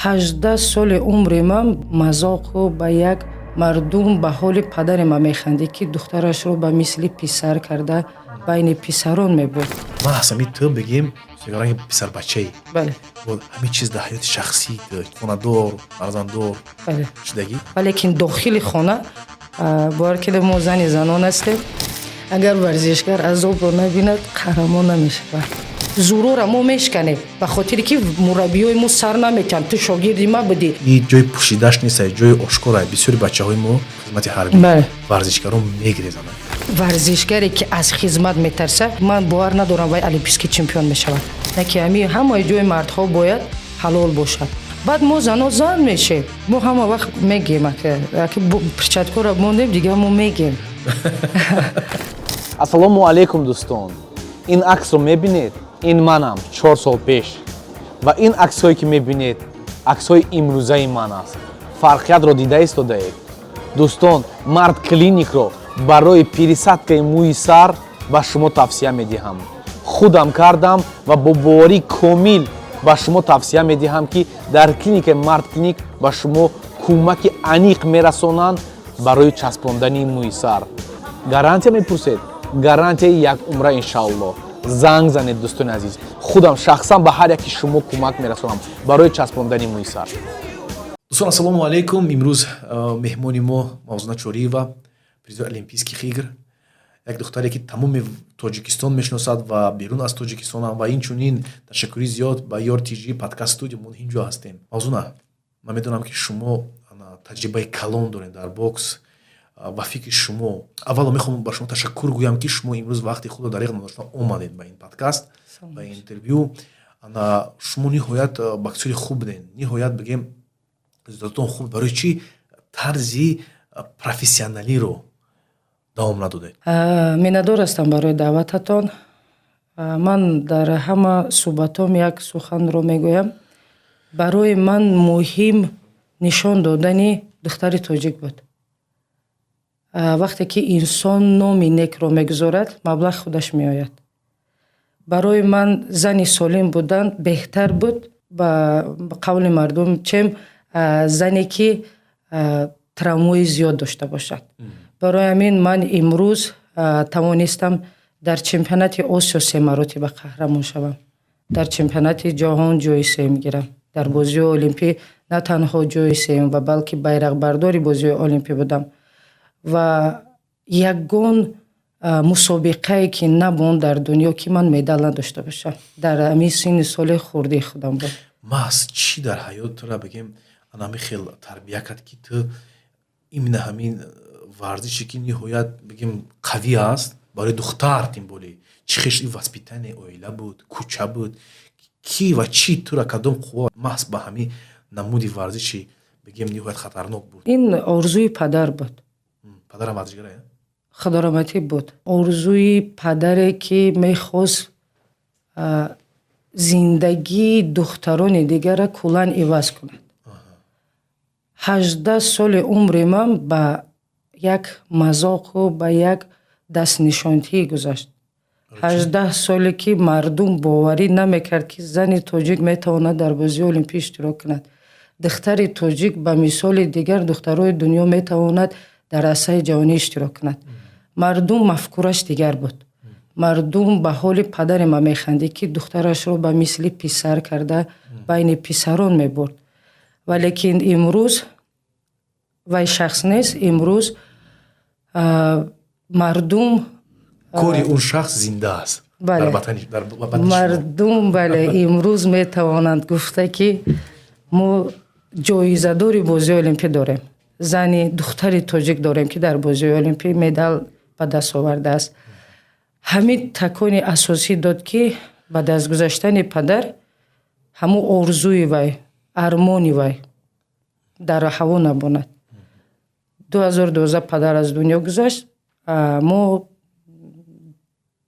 18 соли умри ман мазоқу ба як мардум ба ҳоли падари ман механдӣ, ки духтарашро ба мисли писар карда байни писарон мебурд. Ман ҳасами ту бигем сигараи писарбачаи. Бале. Ҳамин чиз дар ҳаёти шахсӣ хонадор, фарзанддор шудагӣ. Лекин дохили хона бовар кардем мо зани занон ҳастем. Агар варзишгар азобро набинад, қаҳрамон намешавад. Зурора мо мешканем ба хотире ки мураббиёи мо сар наметиҳанд. Ту шогирди ман будӣ. И ҷои пӯшидаш нест, ҷои ошкора. Бисёри бачаҳои мо хизмати ҳарбӣ варзишгарон мегирезанд. Варзишгаре ки аз хизмат метарса, ман бовар надорам вай олимпийский чемпион мешавад. Не ки ҳамин ҳамаи ҷои мардҳо бояд ҳалол бошад. Баъд мо зано зан мешем. Мо ҳама вақт мегем, аки перчаткора мондем, дигар мо мегем. Ассалому алайкум дӯстон. Ин аксро мебинед? Ин манам 4 сол пеш. Ва ин аксҳое ки мебинед, аксҳои имрӯзаи ман аст. Фарқиятро дида истодаед? Дӯстон, Мард клиникро барои пересадкаи мӯи сар ба шумо тавсия медиҳам. Худам кардам ва бо боварӣ комил ба шумо тавсия медиҳам, ки дар клиникаи Мард клиник ба шумо кӯмаки аниқ мерасонанд барои часпондани мӯи сар. Гарантия мепурсед? Гарантияи як умра иншааллоҳ. Занг занед дӯстони азиз. Худам шахсан ба ҳар яки шумо кӯмак мерасонам барои часпондани мӯи сар. Дӯстон ассалому алайкум. Имрӯз меҳмони мо Мавзуна Чориева, призёри олимпийский игр, як духтаре ки тамоми Тоҷикистон мешиносад ва берун аз Тоҷикистон ва инчунин ташаккури зиёд ба Ёр ТG подкаст студио мо ин ҷо ҳастем. Мавзуна, ман медонам ки шумо таҷрибаи калон доред дар бокс ва фикри шумо. Аввало мехоҳам ба шумо ташаккур гӯям, ки шумо имрӯз вақти худро дар иғ надошта омадед ба ин подкаст, ба ин интервю. Шумо ниҳоят боксёри хуб будед, ниҳоят бигем результатон хуб. Барои чӣ тарзи профессионалиро давом надодед? Миннатдор ҳастам барои даъвататон. Ман дар ҳама суҳбатом як суханро мегӯям. Барои ман муҳим нишон додани духтари тоҷик буд. Вақте ки инсон номи некро мегузорад, маблағ худаш меояд. Барои ман зани солим будан беҳтар буд ба қавли мардум, чем зане ки травмои зиёд дошта бошад. Барои ҳамин ман имрӯз тавонистам дар чемпионати Осиё 3 маротиба қаҳрамон шавам. Дар чемпионати ҷаҳон ҷои 3 гирам. Дар бозиҳои олимпӣ на танҳо ҷои 3, ва балки байрақбардори бозиҳои олимпӣ будам. Ва ягон мусобиқае ки набуд дар дунё ки ман медал надошта бошам. Дар ҳамин синни соли хурдии худам буд. Маҳз чӣ дар ҳаётро бигем ҳамин хел тарбия кард, ки ту имна ҳамин варзише ки ниҳоят бигем қавӣ аст барои духтар тим болӣ, чӣ хеш васпитани оила буд, кӯча буд, ки ва чӣ тура кадом қувва маҳз ба ҳамин намуди варзиши бигем ниҳоят хатарнок буд? Ин орзуи падар буд. Падарам варзишгар е? Худораматӣ буд. Орзуи падаре ки мехост зиндагии духтарони дигара куллан иваз кунад. 18 соли умри ман ба як мазоқу ба як дастнишонтӣ гузашт. 18 соле ки мардум боварӣ намекард ки зани тоҷик метавонад дар бозии олимпӣ иштирок кунад. Духтари тоҷик ба мисоли дигар духтарои дунё метавонад дар асаи ҷаҳонӣ иштирок кунад. Мардум мафкураш дигар буд. Мардум ба ҳоли падари ман механдӣ, ки духтарашро ба мисли писар карда байни писарон мебурд. Валекин имрӯз вай шахс нест. Имрӯз мардум кори он шахс зинда аст. Мардум бале имрӯз метавонанд гуфта, ки мо ҷоизадори бозии олимпӣ дорем. Зани духтари тоҷик дорем, ки дар бозии олимпӣ медал ба даст овардааст. Ҳамин такони асосӣ дод, ки ба дастгузаштани падар ҳамун орзуи вай, армони вай дар ҳаво набонад. 2012 падар аз дунё гузашт. Мо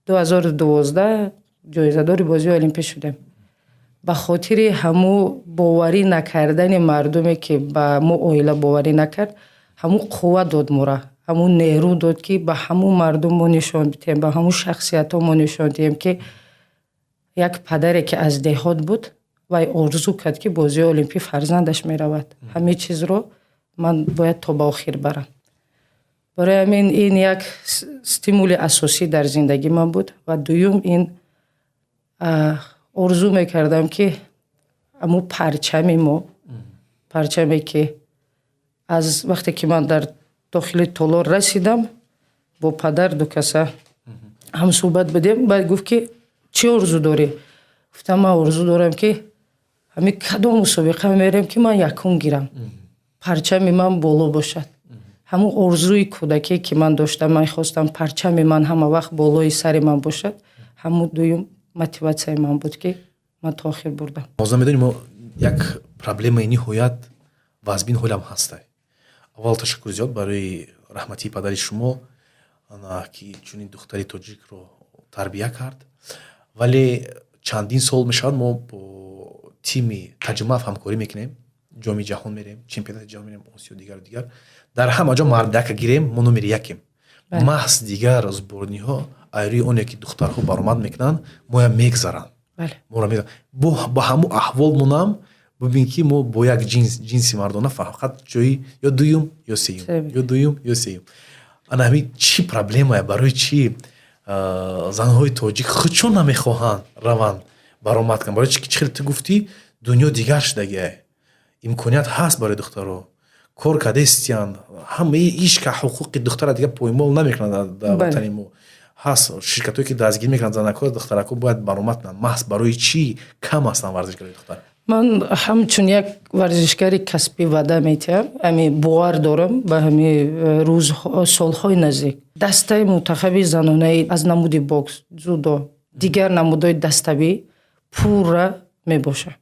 2012 ҷоизадори бозии олимпӣ шудем. ба хотири ҳамун боварӣ накардани мардуме ки ба мо оила боварӣ накард, ҳамун қувва дод мора, ҳамун нерӯ дод, ки ба ҳамун мардум мо нишон бидем, ба ҳамун шахсиятҳо мо нишон диҳем, ки як падаре ки аз деҳот буд вай орзу кард ки бозии олимпӣ фарзандаш меравад. Ҳамин чизро ман бояд то ба охир барам. барои ҳамин ин як стимули асосӣ дар зиндагӣ ман буд ва дуюм ин орзу мекардам ки аму парчами мо парчаме ки аз вақте ки ман дар дохили толор расидам бо падар ду каса ҳамсӯҳбат будем. Баъд гуфт ки чӣ орзу дорӣ? гуфтам ман орзу дорам ки ҳамин кадом мусобиқа мерем ки ман якум гирам, парчами ман боло бошад. ҳамун орзуи кӯдакие ки ман доштам, ман хостам парчами ман ҳама вақт болои сари ман бошад. ҳамун дуюм мотиватсияи ман буд ки ман то охир бурдам. оза медонӣ мо як проблемаи ниҳоят вазбин ҳолам ҳастай. аввал ташаккури зиёд барои раҳматии падари шумо ки чунин духтари тоҷикро тарбия кард. вале чандин сол мешавад мо бо тими таҷмаъ ҳамкорӣ мекунем, ҷоми ҷаҳон мерем, чемпионати ҷаҳон мерем, осиё дигар дар ҳама ҷо мардака гирем, мо номери якем. маҳз дигар зборниҳо айрӯи оне ки духтарҳо баромад мекунанд моя мегзаранд. ба ҳамун аҳвол монам бубин ки мо бо як ҷинси мардона фақат ҷои ё дуюм ё сеюм, ё дуюм ё сеюм. ана ҳамин чӣ проблемае? Барои чӣ занҳои тоҷик худчун намехоҳанд раванд баромад кунанд? Барои чӣ хел ту гуфтӣ дунё дигар шудагиае, имконият ҳаст барои духтаро, кор кардастиянд, ҳамаи ишка ҳуқуқи духтара дигар поймол намекунанд дар ватани мо. ҳаст ширкатое ки дастгирӣ мекунанд занакҳо, духтарако бояд баромад кунанд. маҳз барои чӣ кам ҳастанд варзишгарои духтар? ман ҳамчун як варзишгари касбӣ ваъда метиҳам, ҳамин бовар дорам ба ҳамин солҳои наздик. Дастаи мунтахаби занонаи аз намуди бокс, дзюдо, дигар намудҳои даставӣ пурра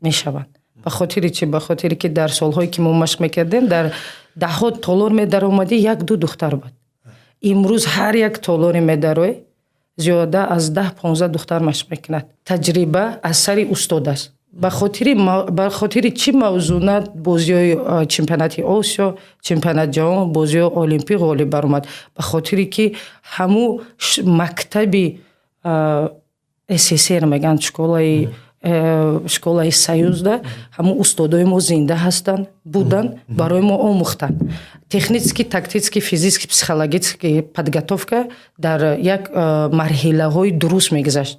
мешаванд. ба хотири чӣ? Ба хотире ки дар солҳое ки мо машқ мекардем дар даҳҳо толор медаромадӣ, як-ду духтар буд. имрӯз ҳар як толори медарои зиёда аз 10-15 духтар машқ мекунад. таҷриба аз сари устод аст. ба хотири чӣ мавзӯна бозиҳои чемпионати Осиё, чемпионати ҷаҳон, бозиҳои олимпӣ ғолиб баромад? Ба хотире ки ҳамун мактаби СССР мегӯянд школаи союзда ҳамун устодои мо зинда ҳастанд, буданд, барои мо омӯхтанд. Технически, тактически, физически, психологически подготовка дар як марҳилаҳои дуруст мегузашт.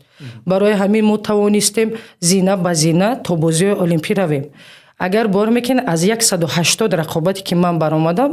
Барои ҳамин мо тавонистем зина ба зина то бозиҳои олимпӣ равем. Агар бор мекунед аз 180 рақобате ки ман баромадам,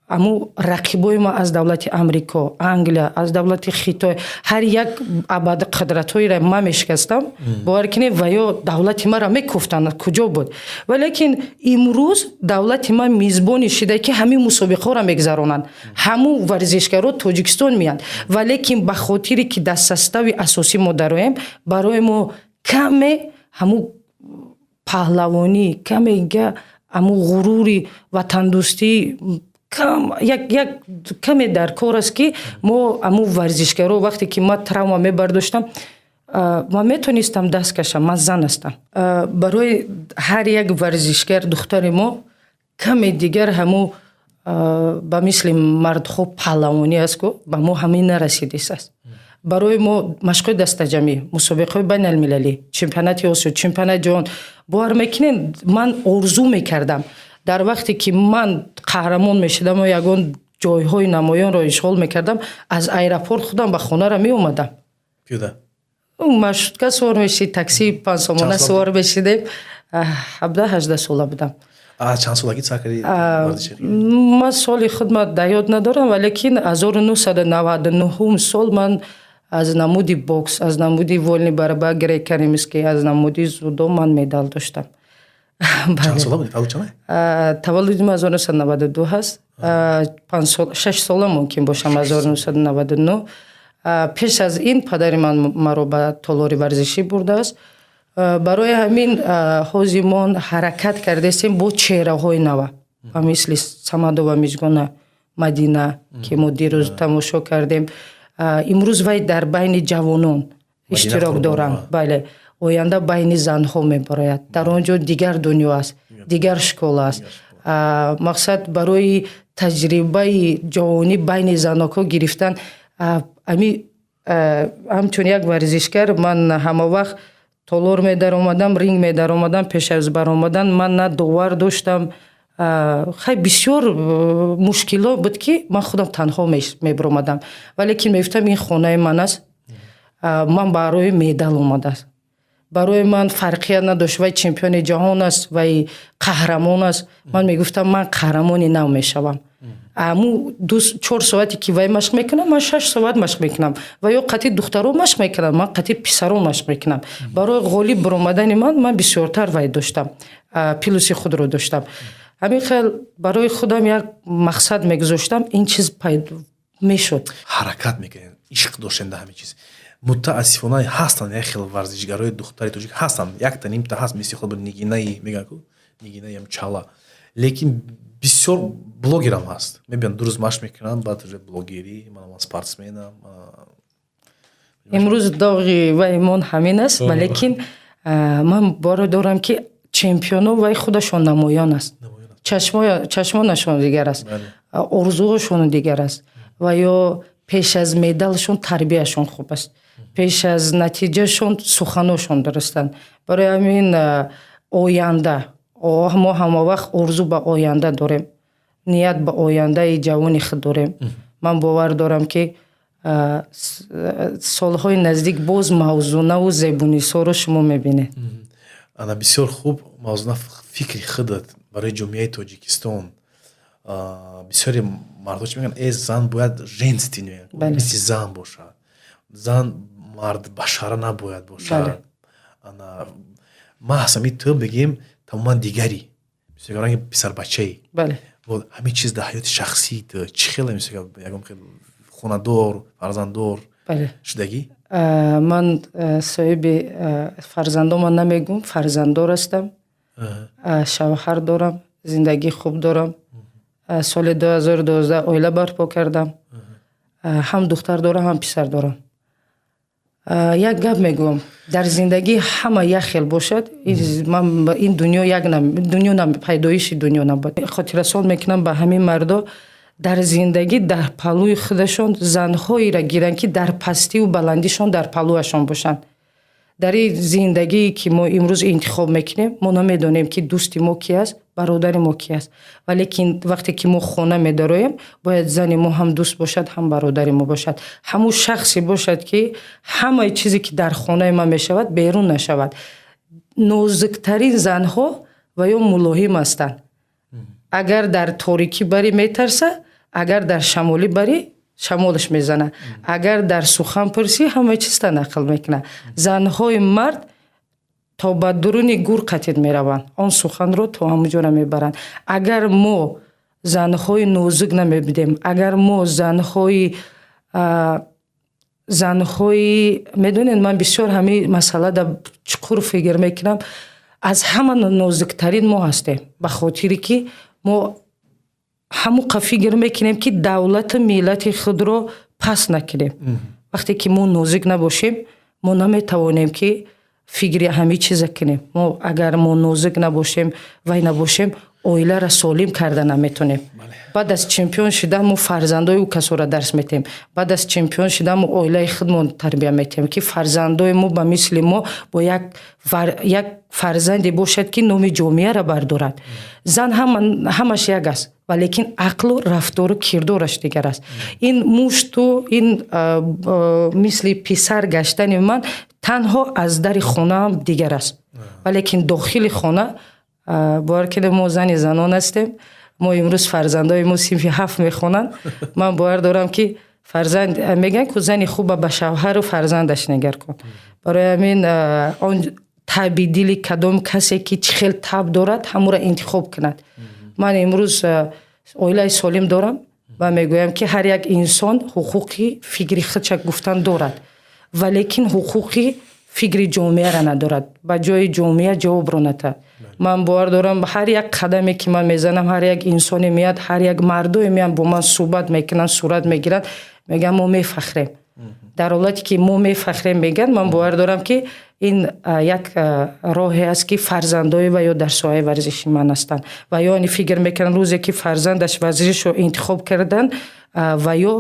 аму рақибои ма аз давлати Амрико, Англия, аз давлати Хитой, ҳар як абадқидратҳоиро ман мешикастам. бовар кунед ва ё давлати маро мекуфтанд куҷо буд. Валекин имрӯз давлати ма мизбони шуда ки ҳамин мусобиқаҳоро мегзаронанд. ҳамун варзишгаро Тоҷикистон меянд. Валекин ба хотире ки дар состави асосӣ мо дароем, барои мо каме ҳамун паҳлавонӣ, камега ҳамун ғурури ватандӯстӣ каме дар кор аст ки мо амун варзишгаро вақте ки ман травма мебардоштам, ман метонистам даст кашам, ман зан ҳастам. Барои ҳар як варзишгар духтари мо каме дигар ҳамун ба мисли мардҳо паҳлавонӣ аст ку ба мо ҳамин нарасидист аст. барои мо машқҳои дастаҷамӣ, мусобиқаҳои байналмилалӣ, чемпионати Осиё, чемпионати ҷаҳон бовар мекунед ман орзу мекардам дар вақте ки ман қаҳрамон мешудам ва ягон ҷойҳои намоёнро ишғол мекардам, аз аэропорт худам ба хонара меомадам. Пиёда? Маршрутка сувор мешид, такси 5 сомона сувор мешидем. 17-18 сола будам. чанд солагӣ сар кардӣ варзиши? ман соли худмат дар ёд надорам, валекин 1999 сол ман аз намуди бокс, аз намуди вольни барабар греко-римский, аз намуди зудо ман медал доштам. чанд сола будӣ? Таваллуд чанд? таваллудим 1992 ҳаст. 6 сола мумкин бошам. 1999 пеш аз ин падари ман маро ба толори варзишӣ бурдааст. барои ҳамин ҳозимон ҳаракат кардастем бо чеҳраҳои нава ба мисли Самадова Мижгона Мадина ки мо дирӯз тамошо кардем. имрӯз вай дар байни ҷавонон иштирок доранд. Бале, оянда байни занҳо мебарояд. дар он ҷо дигар дунё аст, дигар школа аст. мақсад барои таҷрибаи ҷавонӣ байни занҳо гирифтан. ҳамчун як варзишгар ман ҳама вақт толор медаромадам, ринг медаромадам, пеш аз баромадан ман на довар доштам. хай бисёр мушкилот буд ки ман худам танҳо мебаромадам, вале ки мегуфтам ин хонаи ман аст, ман барои медал омадааст. барои ман фарқият надошт, вай чемпиони ҷаҳон аст, вай қаҳрамон аст. Ман мегуфтам ман қаҳрамони нав мешавам. аму 4 соате ки вай машқ мекунам, ман 6 соат машқ мекунам. ва ё қатъи духтаро машқ мекунам, ман қатъи писаро машқ мекунам. барои ғолиб баромадани ман бисёртар вай доштам, плюси худро доштам. ҳамин хел барои худам як мақсад мегузоштам, ин чиз пайдо мешуд. ҳаракат мекунед, ишқ доштен дар ҳамин чиз. мутаассифона ҳастанд як хел варзишгарои духтари тоҷик ҳастанд, якта нимта ҳаст, мисли худ нигинаи мегӯянд ку нигинаи чала, лекин бисёр блогерам ҳаст. мебинам дуруз машқ мекунам, баъд блогерӣ, ман спортсменам. имрӯз доғи вай мон ҳамин аст, валекин ман боро дорам ки чемпионо вай худашон намоён аст. чашмонашон дигар аст, орзуҳошон дигар аст, ва ё пеш аз медалшон тарбияшон хуб аст, пеш аз натиҷашон суханошон дурустанд. барои ҳамин оянда мо ҳамавақт орзу ба оянда дорем, ният ба ояндаи ҷавони худ дорем. ман бовар дорам ки солҳои наздик боз мавзунаву зебунисоро шумо мебинед. ана бисёр хуб мавзуна фикри худат барои ҷомеаи Тоҷикистон. бисёри мардҳо чӣ мегӯянд, зан бояд женствен, мисли зан бошад, зан мард башара набояд бошад. ана маҳз ҳамин ту бигем тамоман дигари ранги писарбачаи ҳамин чиз дар ҳаёти шахсии ту чӣ хеле ягон хонадор, фарзанддор шудагӣ? ман соҳиби фарзандоман намегӯм, фарзанддор ҳастам, шавҳар дорам, зиндагӣ хуб дорам. соли 2012 оила барпо кардам. ҳам духтар дорам, ҳам писар дорам. як гап мегӯям, дар зиндагӣ ҳама як хел бошад. ин дунё пайдоиши дунё набод. хотиррасол мекунам ба ҳамин мардо, дар зиндагӣ дар палӯи худашон занҳоеро гиранд ки дар пастиву баландишон дар палӯашон бошанд. дар ин зиндагие ки мо имрӯз интихоб мекунем, мо намедонем ки дӯсти мо ки аст, бародари мо ки аст. валекин вақте ки мо хона медороем, бояд зани мо ҳам дӯст бошад, ҳам бародари мо бошад. ҳамун шахсе бошад ки ҳамаи чизе ки дар хонаи ман мешавад берун нашавад. нозуктарин занҳо ва ё мулоҳим ҳастанд. агар дар торикӣ барӣ метарса, агар дар шамолӣ барӣ шамолаш мезана, агар дар сухан пурсӣ ҳама чизта нақл мекуна. занҳои мард то ба дуруни гур қатид мераванд, он суханро то ҳамуҷора мебаранд. агар мо занҳои нозук намебидем, агар мо занҳои медонед, ман бисёр ҳамин масъала дар чуқур фикр мекунам. аз ҳама нозуктарин мо ҳастем, ба хотире ки мо ҳамуқа фикр мекунем ки давлату миллати худро паст накунем. вақте ки мо нозук набошем, мо наметавонем ки фикри ҳамин чиза кунем. агар мо нозук набошем, вай набошем, оиларо солим карда наметонем. баъд аз чемпион шудан мо фарзандои ӯ касоро дарс метем. баъд аз чемпион шудан мо оилаи худмон тарбия метем ки фарзандои мо ба мисли мо бо як фарзанде бошад ки номи ҷомеаро бардорад. зан ҳамаш як аст, валекин ақлу рафтору кирдораш дигар аст. ин мушту ин мисли писар гаштани ман танҳо аз дари хонаам дигар аст, валекин дохили хона бовар кунед мо зани занон ҳастем. мо имрӯз фарзандои мо синфи 7 мехонанд. ман бовар дорам ки фарзанд мегӯянд ки зани хуба ба шавҳару фарзандаш нигар кун. барои ҳамин он таби дили кадом касе ки чӣ хел таб дорад ҳамуро интихоб кунад. ман имрӯз оилаи солим дорам ва мегӯям ки ҳар як инсон ҳуқуқи фикри худша гуфтан дорад, валекин ҳуқуқи фикри ҷомеаро надорад, ба ҷои ҷомеа ҷавобро натад. ман бовар дорам ҳар як қадаме ки ман мезанам, ҳар як инсоне меяд, ҳар як мардое меянд бо ман суҳбат мекунанд, сурат мегиранд, мегӯям мо мефахрем. дар ҳолате ки мо мефахрем мегӯянд, ман бовар дорам ки ин як роҳе аст ки фарзандои ва ё дар соҳаи варзиши ман ҳастанд ва ё ани фикр мекунанд рӯзе ки фарзандаш варзишро интихоб карданд ва ё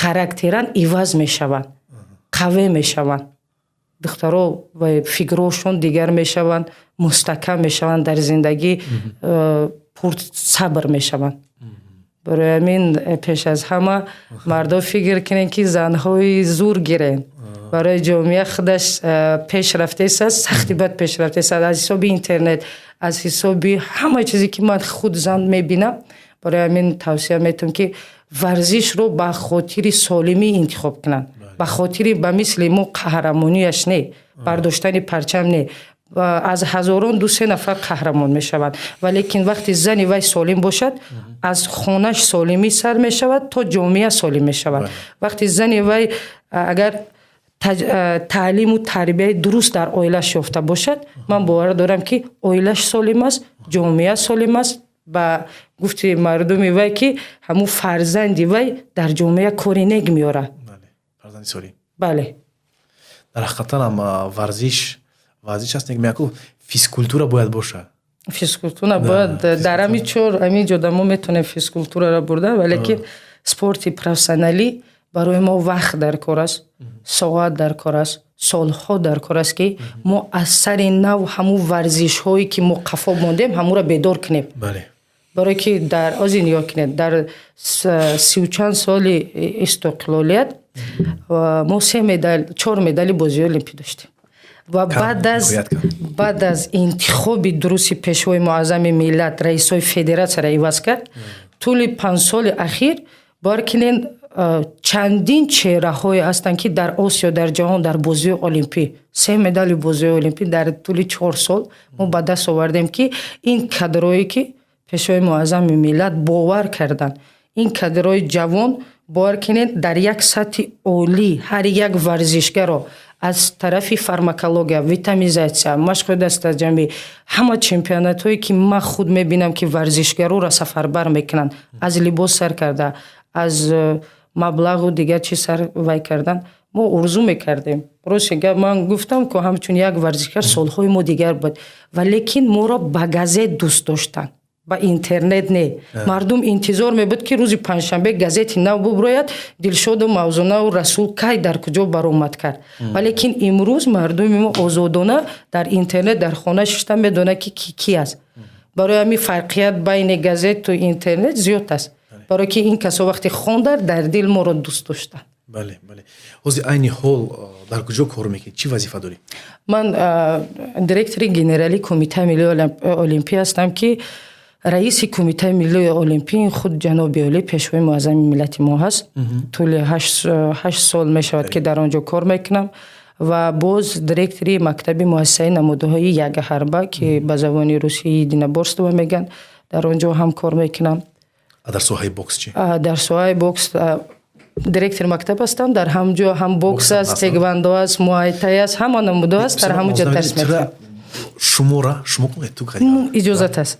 характеран иваз мешаванд, қавӣ мешаванд. духтаро ва фикрҳошон дигар мешаванд, мустаҳкам мешаванд, дар зиндагӣ пурсабр мешаванд. барои ҳамин пеш аз ҳама мардо фикр кунед ки занҳои зур гирен. барои ҷомеа худаш пешрафтест, сахти бад пешрафтест аз ҳисоби интернет, аз ҳисоби ҳама чизе ки ман худ зан мебинам. барои ҳамин тавсия метавонам ки варзишро ба хотири солимӣ интихоб кунанд, ба хотири ба мисли мо қаҳрамонияш не, бардоштани парчам не. аз ҳазорон 2-3 нафар қаҳрамон мешаванд, валекин вақти зани вай солим бошад, аз хонаш солимӣ сар мешавад то ҷомеа солим мешавад. вақти зани вай агар таълиму тарбияи дуруст дар оилаш ёфта бошад, ман бовар дорам ки оилаш солим аст, ҷомеа солим аст. ба гуфти мардуми вай ки ҳамун фарзанди вай дар ҷомеа кори нег меёрад. фарзанди солим. бале, дар ҳақиқатан ҳам варзиш аст меяку физкультура бояд боша. физкультура бояд дар ҳамин чор ҳамин ҷода мо метавонем физкультураро бурда, валекин спорти профессионалӣ барои мо вақт дар кор аст, соат дар кор аст, солҳо дар кор аст ки мо аз сари нав ҳамун варзишҳое ки мо қафо мондем ҳамуро бедор кунем. барое ки дар озин ё кунед дар 30 чанд соли истиқлолият мо 4 медали бозии олимпӣ доштем. ва баъд аз интихоби дурусти пешвои муаззами миллат раисои федератсияро иваз кард, тӯли 5 соли ахир бовар кунед чандин чеҳраҳое ҳастанд ки дар Осиё, дар ҷаҳон, дар бозии олимпӣ 3 медали бозии олимпӣ дар тӯли 4 сол мо ба даст овардем ки ин кадрое ки пешвои муаззами миллат бовар карданд, ин кадрҳои ҷавон бовар кунед дар як сатҳи олӣ ҳар як варзишгаро аз тарафи фармакология, витаминизатсия, машқҳои дастаҷамӣ, ҳама чемпионатҳое ки ман худ мебинам ки варзишгароро сафарбар мекунанд, аз либос сар карда, аз маблағу дигар чиз сар вай кардан, мо орзу мекардем. рости гап ман гуфтам ки ҳамчун як варзишгар солҳои мо дигар буд, валекин моро ба газет дӯст доштанд, ба интернет не. мардум интизор мебуд ки рӯзи панҷшанбе газети нав буброяд, Дилшоду Мавзунаву Расул кай дар куҷо баромад кард. валекин имрӯз мардуми мо озодона дар интернет дар хона шишта медонад ки ки аст. барои ҳамин фарқият байни газету интернет зиёд аст, барое ки ин касо вақти хондар дар дил моро дӯст доштанд. бале. ҳозир айни ҳол дар куҷо кор мекунед? чӣ вазифа дорӣ? ман директори генералии кумитаи миллии олимпӣ ҳастам ки раиси кумитаи миллии олимпӣ худ ҷаноби олӣ пешвои муаззами миллати мо ҳаст. тӯли 8 сол мешавад ки дар он ҷо кор мекунам ва боз директори мактаби муассисаи намудҳои Ягаҳарба ки ба забони русӣ единоборство мегӯянд, дар он ҷо ҳам кор мекунам. дар соҳаи бокс чӣ? дар соҳаи бокс директори мактаб ҳастам. дар ҳамҷо ҳам бокс аст, теквондо аст, муайтай аст, ҳама намудҳо аст, дар ҳамон ҷо дарс мекунам. шумора иҷозат аст.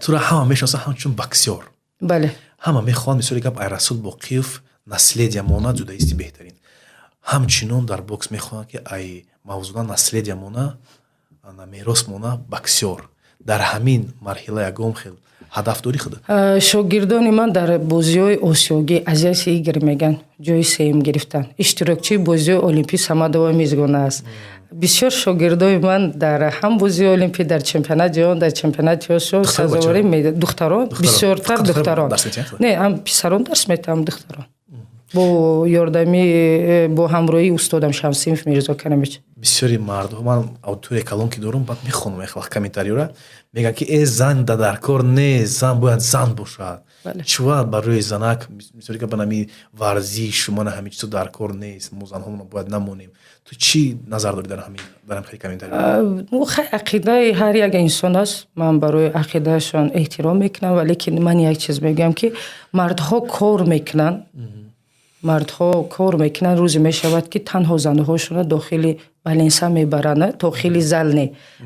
тура ҳама мешиносанд ҳамчун боксёр. бале. ҳама мехоҳанд мисоли гап Айрасул Боқиев наследия монад, ҷудоисти беҳтарин. ҳамчунон дар бокс мехоҳанд ки ай мавзуна наследия мона, мерос мона боксёр. дар ҳамин марҳила ягон хел ҳадаф дорӣ худа? шогирдони ман дар бозиҳои осиёгӣ Азиясии игр меган ҷои сеюм гирифтан. иштирокчии бозиҳои олимпӣ Самадова Мизгона аст. бисёр шогирдои ман дар ҳам бозиҳои олимпӣ, дар чемпионати ҷаҳон, дар чемпионати Осиё сазоварӣ медиҳанд. духтарон, бисёртар духтарон. Не, ҳам писарон дарс метавам, духтарон. бо ёрдами бо ҳамроҳии устодам Шамсиев Мирзо Каримович. бисёри мардум ман аудитория калон ки дорам баъд мехонам вақт комментариёра мегӯян ки зан дар кор не, зан бояд зан бошад. чувад барои занак мисоли ки банами варзиш мана ҳамин чизо дар кор нест, мо занҳо бояд намонем. ту чӣ назар дорӣ дар ҳамин комментариё? ақидаи ҳар як инсон аст. ман барои ақидаашон эҳтиром мекунам, валекин ман як чиз мегӯям ки мардҳо кор мекунанд, мардҳо кор мекунанд, рӯзе мешавад ки танҳо занҳошона дохили баленса мебаранд, дохили зал не,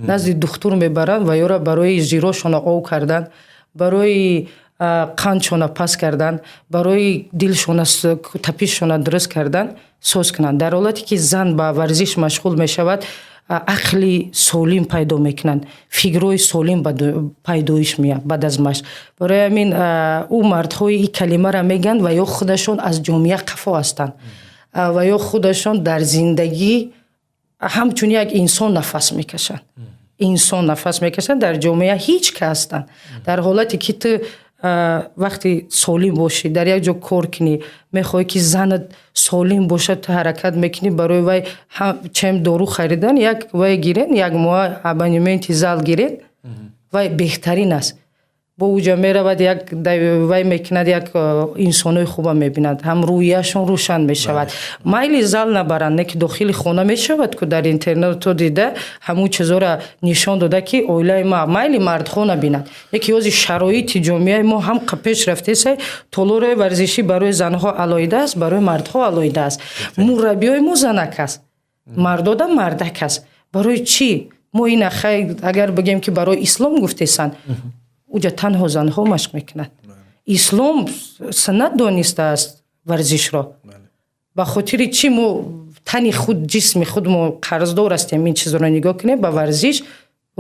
назди духтур мебаранд ва ёра барои жирошона ов кардан, барои қандшона пас кардан, барои дилшона тапишшона дуруст кардан соз кунанд. дар ҳолате ки зан ба варзиш машғул мешавад, ақли солим пайдо мекунанд, фикрҳои солим пайдоиш меяд баъд аз машқ. барои ҳамин ӯ мардҳои ин калимаро мегӯянд ва ё худашон аз ҷомеа қафо ҳастанд ва ё худашон дар зиндагӣ ҳамчун як инсон нафас мекашанд. инсон нафас мекашанд дар ҷомеа ҳеҷ ка ҳастанд. дар ҳолате ки ту вақти солим бошӣ, дар як ҷо кор кунӣ, мехоҳӣ ки занат солим бошад, ту ҳаракат мекунӣ, барои вай чем дору харидан, як вай гирен, як моҳ абонементи зал гирен, вай беҳтарин аст. бо уҷа меравад, як вай мекунад, як инсонои хуба мебинад, ҳам рӯияшон рӯшан мешавад. майли зал набаранд, не ки дохили хона мешавад, ку дар интернет то дида ҳамун чизора нишон дода ки оилаи ма майли мардҳо набинад. яки ҳозир шароити ҷомеаи мо ҳам пеш рафтесай, толораи варзишӣ барои занҳо алоҳида аст, барои мардҳо алоҳида аст. мураббиёи мо занак аст, мардода мардак аст. барои чӣ мо ин ахай агар бигем ки барои ислом гуфтесанд, уҷа танҳо занҳо машқ мекунад. ислом санат донистааст варзишро. ба хотири чӣ мо тани худ, ҷисми худ мо қарздор ҳастем, ин чизро нигоҳ кунем, ба варзиш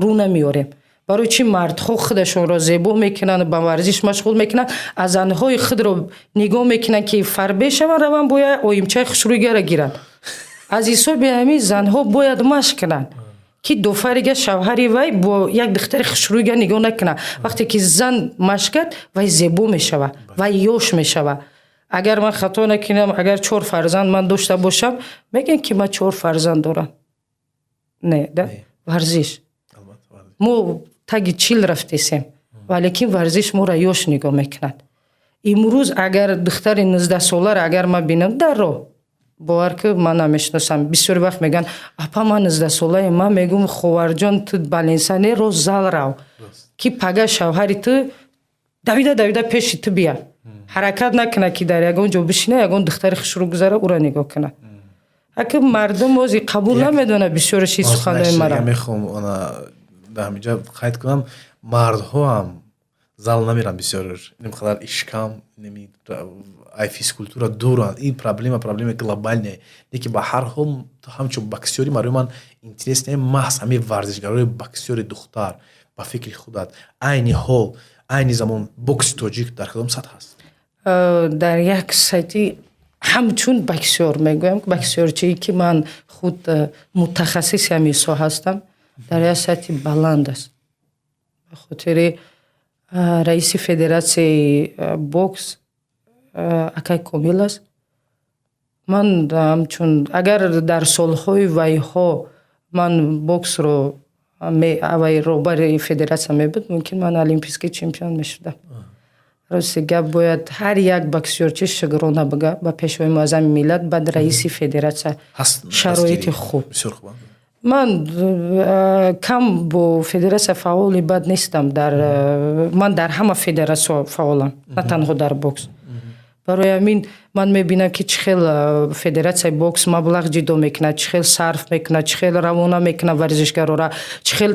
рӯ намеорем. барои чӣ мардҳо худашонро зебо мекунанд, ба варзиш машғул мекунанд, аз занҳои худро нигоҳ мекунанд ки фарбе шаванд, раванд бояд оимчаи хушрӯйгара гиранд. аз ҳисоби ҳамин занҳо бояд машқ кунанд ки дофарига шавҳари вай бо як духтари хушрӯйга нигоҳ накунад. вақте ки зан машқ кард, вай зебо мешавад, вай ёш мешавад. агар ман хато накунам, агар 4 фарзанд ман дошта бошам, мегӯям ки ман 4 фарзанд дорам. Не, да? варзиш. мо таги 40 рафтесем, валекин варзиш моро ёш нигоҳ мекунад. имрӯз агар духтари 19 соларо агар ман бинам дар роҳ, бовар ки ман намешиносам. бисёри вақт мегӯянд апа ман 19 солаи, ман мегӯям ховарҷон ту балинсане роз зал рав, ки пага шавҳари ту давида пеши ту бия. ҳаракат накуна ки дар ягон ҷо бишина, ягон духтари хушрӯ гузара ура нигоҳ куна. аки мардум ози қабул намедонад бисёри чиз суханои маро. мехоҳам ана дар ҳаминҷа қайд кунам, мардҳо ҳам зал намеранд бисёр, инқадар ишкам, ай физкультура доранд. ин проблема глобальная. не ки ба ҳар ҳол ҳамчун боксёри барои ман интерес не маҳз ҳамин варзишгарои боксёри духтар. ба фикри худат айни ҳол, айни замон бокси тоҷик дар кадом сатҳ аст? дар як сайти ҳамчун боксёр мегӯям, боксёрчии ки ман худ мутахассиси ҳамин соҳа ҳастам, дар як сайти баланд аст. ба хотири раиси федератсияи бокс акай комил аст. ман ҳамчун агар дар солҳои вайҳо ман боксро авай роҳбари федератсия мебуд, мумкин ман олимпийский чемпион мешудам. рости гап бояд ҳар як боксёрчи шугрона бига ба пешвои муаззами миллат, баъд раиси федератсия шароити хуб. ман кам бо федератсия фаъоли бад нестам. ман дар ҳама федератсия фаъолам, на танҳо дар бокс. барои ҳамин ман мебинам ки чӣ хел федератсияи бокс маблағ ҷидо мекунад, чӣ хел сарф мекунад, чӣ хел равона мекунад варзишгарора, чӣ хел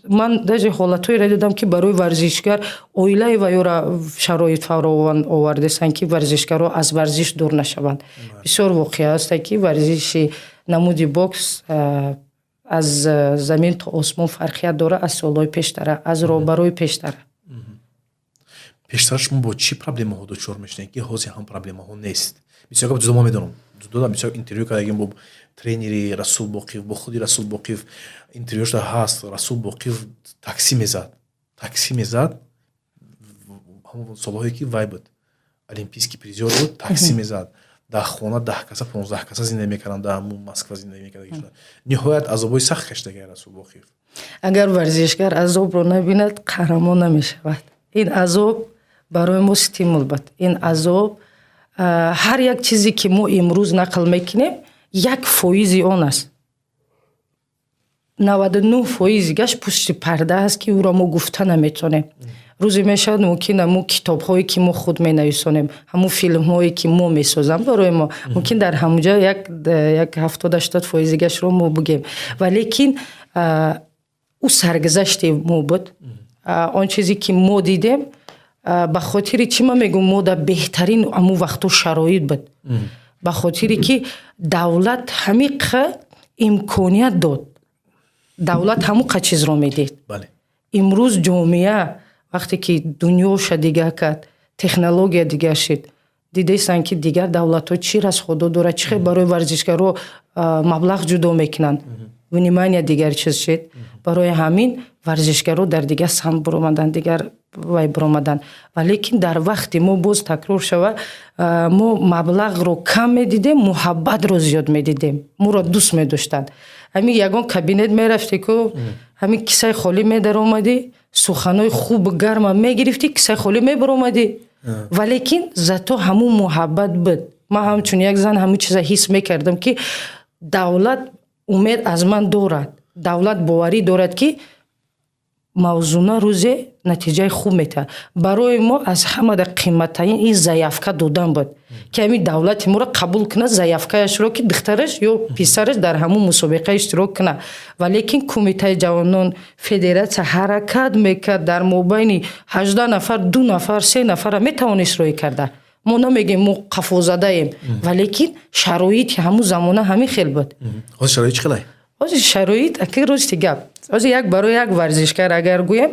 ман даже ҳолатҳоеро дидам ки барои варзишгар оилаи вайёро шароит фаровон овардесанд ки варзишгарро аз варзиш дур нашаванд. бисёр воқеа аст ки варзиши намуди бокс аз замин то осмон фарқият дора, аз солҳои пештара, аз роҳбарои пештара. пештар шумо бо чӣ проблемаҳо дучор мешавед ки ҳозир ҳам проблемаҳо нест? бисёр гап ҷудо мо медонам, ҷудо бисёр интервю кардагим бо тренери Расул Боқиев, бо худи Расул Боқиев интервюшда ҳаст. Расул Боқиев такси мезад ҳамон солҳое ки вай буд олимпийский призёр буд, такси мезад. дар хона 10 каса 15 каса зиндаги мекарданд, дар ҳамун Москва зиндаги мекарданд. ниҳоят азобҳои сахт кашидаги Расул Боқиев. агар варзишгар азобро набинад, қаҳрамон намешавад. ин азоб барои мо стимул буд. ин азоб ҳар як чизе ки мо имрӯз нақл мекунем, 1% он аст. 99% гаш пушти парда аст ки ӯро мо гуфта наметонем. рӯзе мешавад мумкин ҳамун китобҳое ки мо худ менависонем, ҳамун филмҳое ки мо месозам барои мо, мумкин дар ҳамунҷа як 70-80% гашро мо бигем. валекин ӯ саргузашти мо буд. он чизе ки мо дидем, ба хотири чӣ ман мегӯям, мо дар беҳтарин ҳамун вақтҳо шароит буд. ба хотире ки давлат ҳамиқа имконият дод. давлат ҳамуқа чизро медиҳд. имрӯз ҷомеа вақте ки дунё шадига кард, технология дига шид, дидаистанд ки дигар давлатҳо чӣ расходо дорад, чӣ хел барои варзишгаро маблағ ҷудо мекунанд, внимания дигар чиз шед. Барои ҳамин варзишгаро дар дигар самт биромаданд, дигар вай биромаданд. Ва лекин дар вақти мо боз такрор шава, мо маблағро кам медидем, муҳаббатро зиёд медидем, моро дӯст медоштанд. ҳамин ягон кабинет мерафтӣ ку ҳамин кисаи холӣ медаромадӣ, суханои хуб гарма мегирифтӣ, кисаи холӣ мебаромадӣ. Ва лекин зато ҳамун муҳаббат буд. Ман ҳамчун як зан ҳамун чиза ҳис мекардам ки давлат умед аз ман дорад, давлат боварӣ дорад ки мавзуна рӯзе натиҷаи хуб метавад. Барои мо аз ҳамада қимматтарин ин заявка додан буд ки ҳамин давлати моро қабул кунад, заявкаашро ки духтараш ё писараш дар ҳамун мусобиқа иштирок кунад. Ва лекин кумитаи ҷавонон, федератсия ҳаракат мекард дар мобайни 18 нафар 2 нафар 3 нафара метавонист рӯй карда. Мо намегем мо қафозадаем, ва лекин шароити ҳамун замона ҳамин хел буд. ҳозир шароит чӣ хелай? ҳозир шароит аки рости гап. Ҳозир як барои як варзишгар агар гӯем,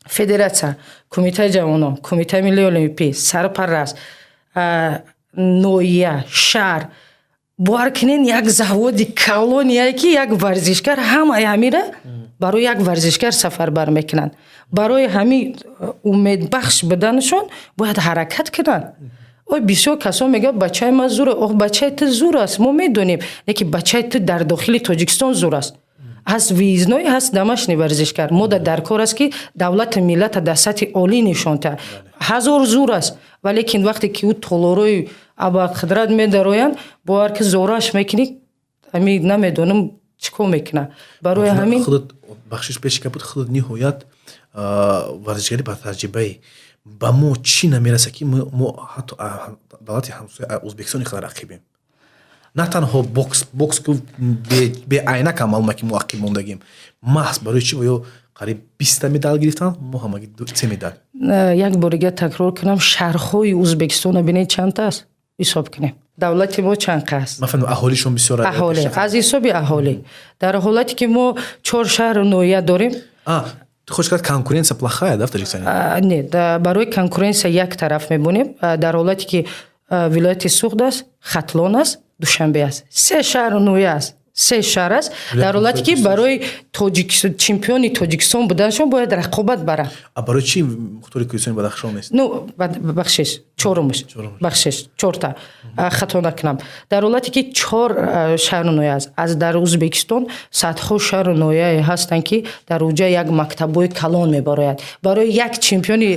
федератсия, кумитаи ҷавонон, кумитаи миллии олимпӣ, сарпарраст, ноҳия, шаҳр бовар кунед як заводи колония ки як варзишгар ҳамаи ҳамира барои як варзишгар сафарбар мекунанд. Барои ҳамин умедбахш буданашон бояд ҳаракат кунанд. ой бисёр касон мегӯянд бачаи ман зур аст. Ох, бачаи ту зур аст, мо медонем, лекин бачаи ту дар дохили Тоҷикистон зур аст. ҳаст выездной, ҳаст домашний варзишгар. Мода дар кор аст ки давлати миллата дар сатҳи олӣ нишон диҳад. Ҳазор зур аст, ва лекин вақте ки ӯ толорои абақудрат медароянд, бовар ки зорааш мекунӣ, ҳамин намедонам чӣ кор мекунад. Барои ҳамин худат бахшиш пеши кабуд худат ниҳоят варзишгари ба таҷрибаи ба мо чӣ намераса ки мо ҳатто давлати ҳамсояи Ӯзбекистони хеле рақибем. На танҳо бокс ку беайнак амалма ки мо ақиб мондагем. Маҳз барои чӣ ё қариб 20 медал гирифтан, мо ҳамаги 3 медал. Як борига такрор кунам, шаҳрҳои Ӯзбекистона бинед чанд аст? ҳисоб кунем. Давлати мо чанд аст? Мафаҳмам аҳолишон бисёр аҳолӣ, аз ҳисоби аҳолӣ. Дар ҳолате ки мо 4 шаҳру ноҳия дорем. Хош кард конкуренсия плохая, да, в Таҷикистоне? Не, барои конкуренсия як тараф мебонем. Дар ҳолате ки вилояти Суғд аст, Хатлон аст, Душанбе аст. 3 шаҳру ноҳия аст. 3 шаҳр аст. Дар ҳолате ки барои чемпиони Тоҷикистон буданашон бояд рақобат баранд. Барои чӣ Мухтори Кӯҳистони Бадахшон нест? Бахшиш, 4-умш. Бахшиш, 4та. Хато накунам. Дар ҳолате ки 4 шаҳру ноҳия аст. Аз дар Ӯзбекистон садҳо шаҳру ноҳияе ҳастанд ки дар уҷа як мактабҳои калон мебарояд. Барои як чемпиони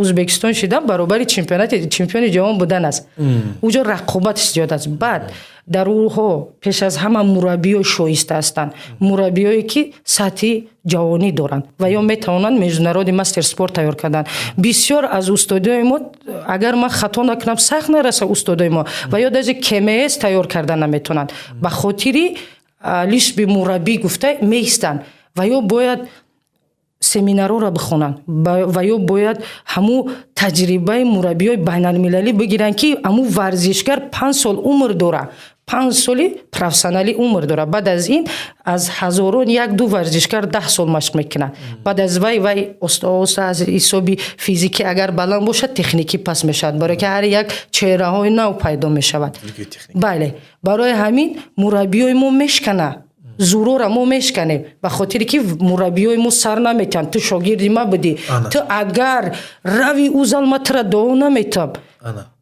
Ӯзбекистон шидан баробари чемпиони ҷаҳон будан аст. уҷа рақобат зиёд аст. Баъд дар уҳо пеш аз ҳама мураббиёи шоиста ҳастанд, мураббиёе ки сатҳи ҷавонӣ доранд ва ё метавонанд международӣ мастер спорт тайёр карданд. Бисёр аз устодои мо, агар ман хато накунам, сахт нараса устодои мо ва ё даже КМС тайёр карда наметавонанд. ба хотири лишт би мураббӣ гуфта меистанд ва ё бояд семинарҳоро бихонанд ва ё бояд ҳамун таҷрибаи мураббиёи байналмилалӣ бигиранд ки ҳамун варзишгар 5 сол умр дорад. 5 соли профессионалӣ умр дорад. Баъд аз ин аз ҳазорон 1-2 варзишгар 10 сол машқ мекунад. Баъд аз вай оста аз ҳисоби физикӣ агар баланд бошад, техникӣ пас мешавад, барои ки ҳар як чеҳраҳои нав пайдо мешавад. Бале, барои ҳамин мураббиёи мо мешканад. Зурора мо мешканем ба хотире ки мураббиёи мо сар наметан. Ту шогирди ман будӣ, ту агар рави ӯ зал ма тура дуо наметам.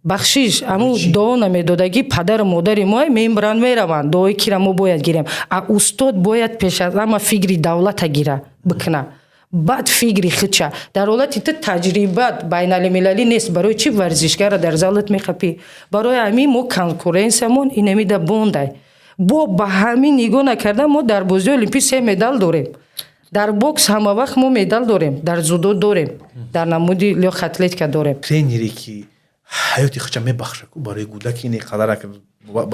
Бахшиш ҳамун дуо намедодагӣ падару модари мо мебаранд мераванд. Дуои кира мо бояд гирем. Устод бояд пеш аз ҳама фикри давлата гира бикуна. Баъд фикри худша. Дар ҳолати ту таҷрибат байналмилалӣ нест, барои чӣ варзишгара дар залат мехапӣ? Барои ҳамин мо конкуренсиямон инамида бондай. Бо ба ҳамин нигоҳ накарда мо дар бозии олимпӣ 3 медал дорем. Дар бокс ҳама вақт мо медал дорем, дар зудо дорем, дар намуди лёх атлетика дорем. Тренере ки ҳаёти худша мебахша ку барои гудаки ин қадар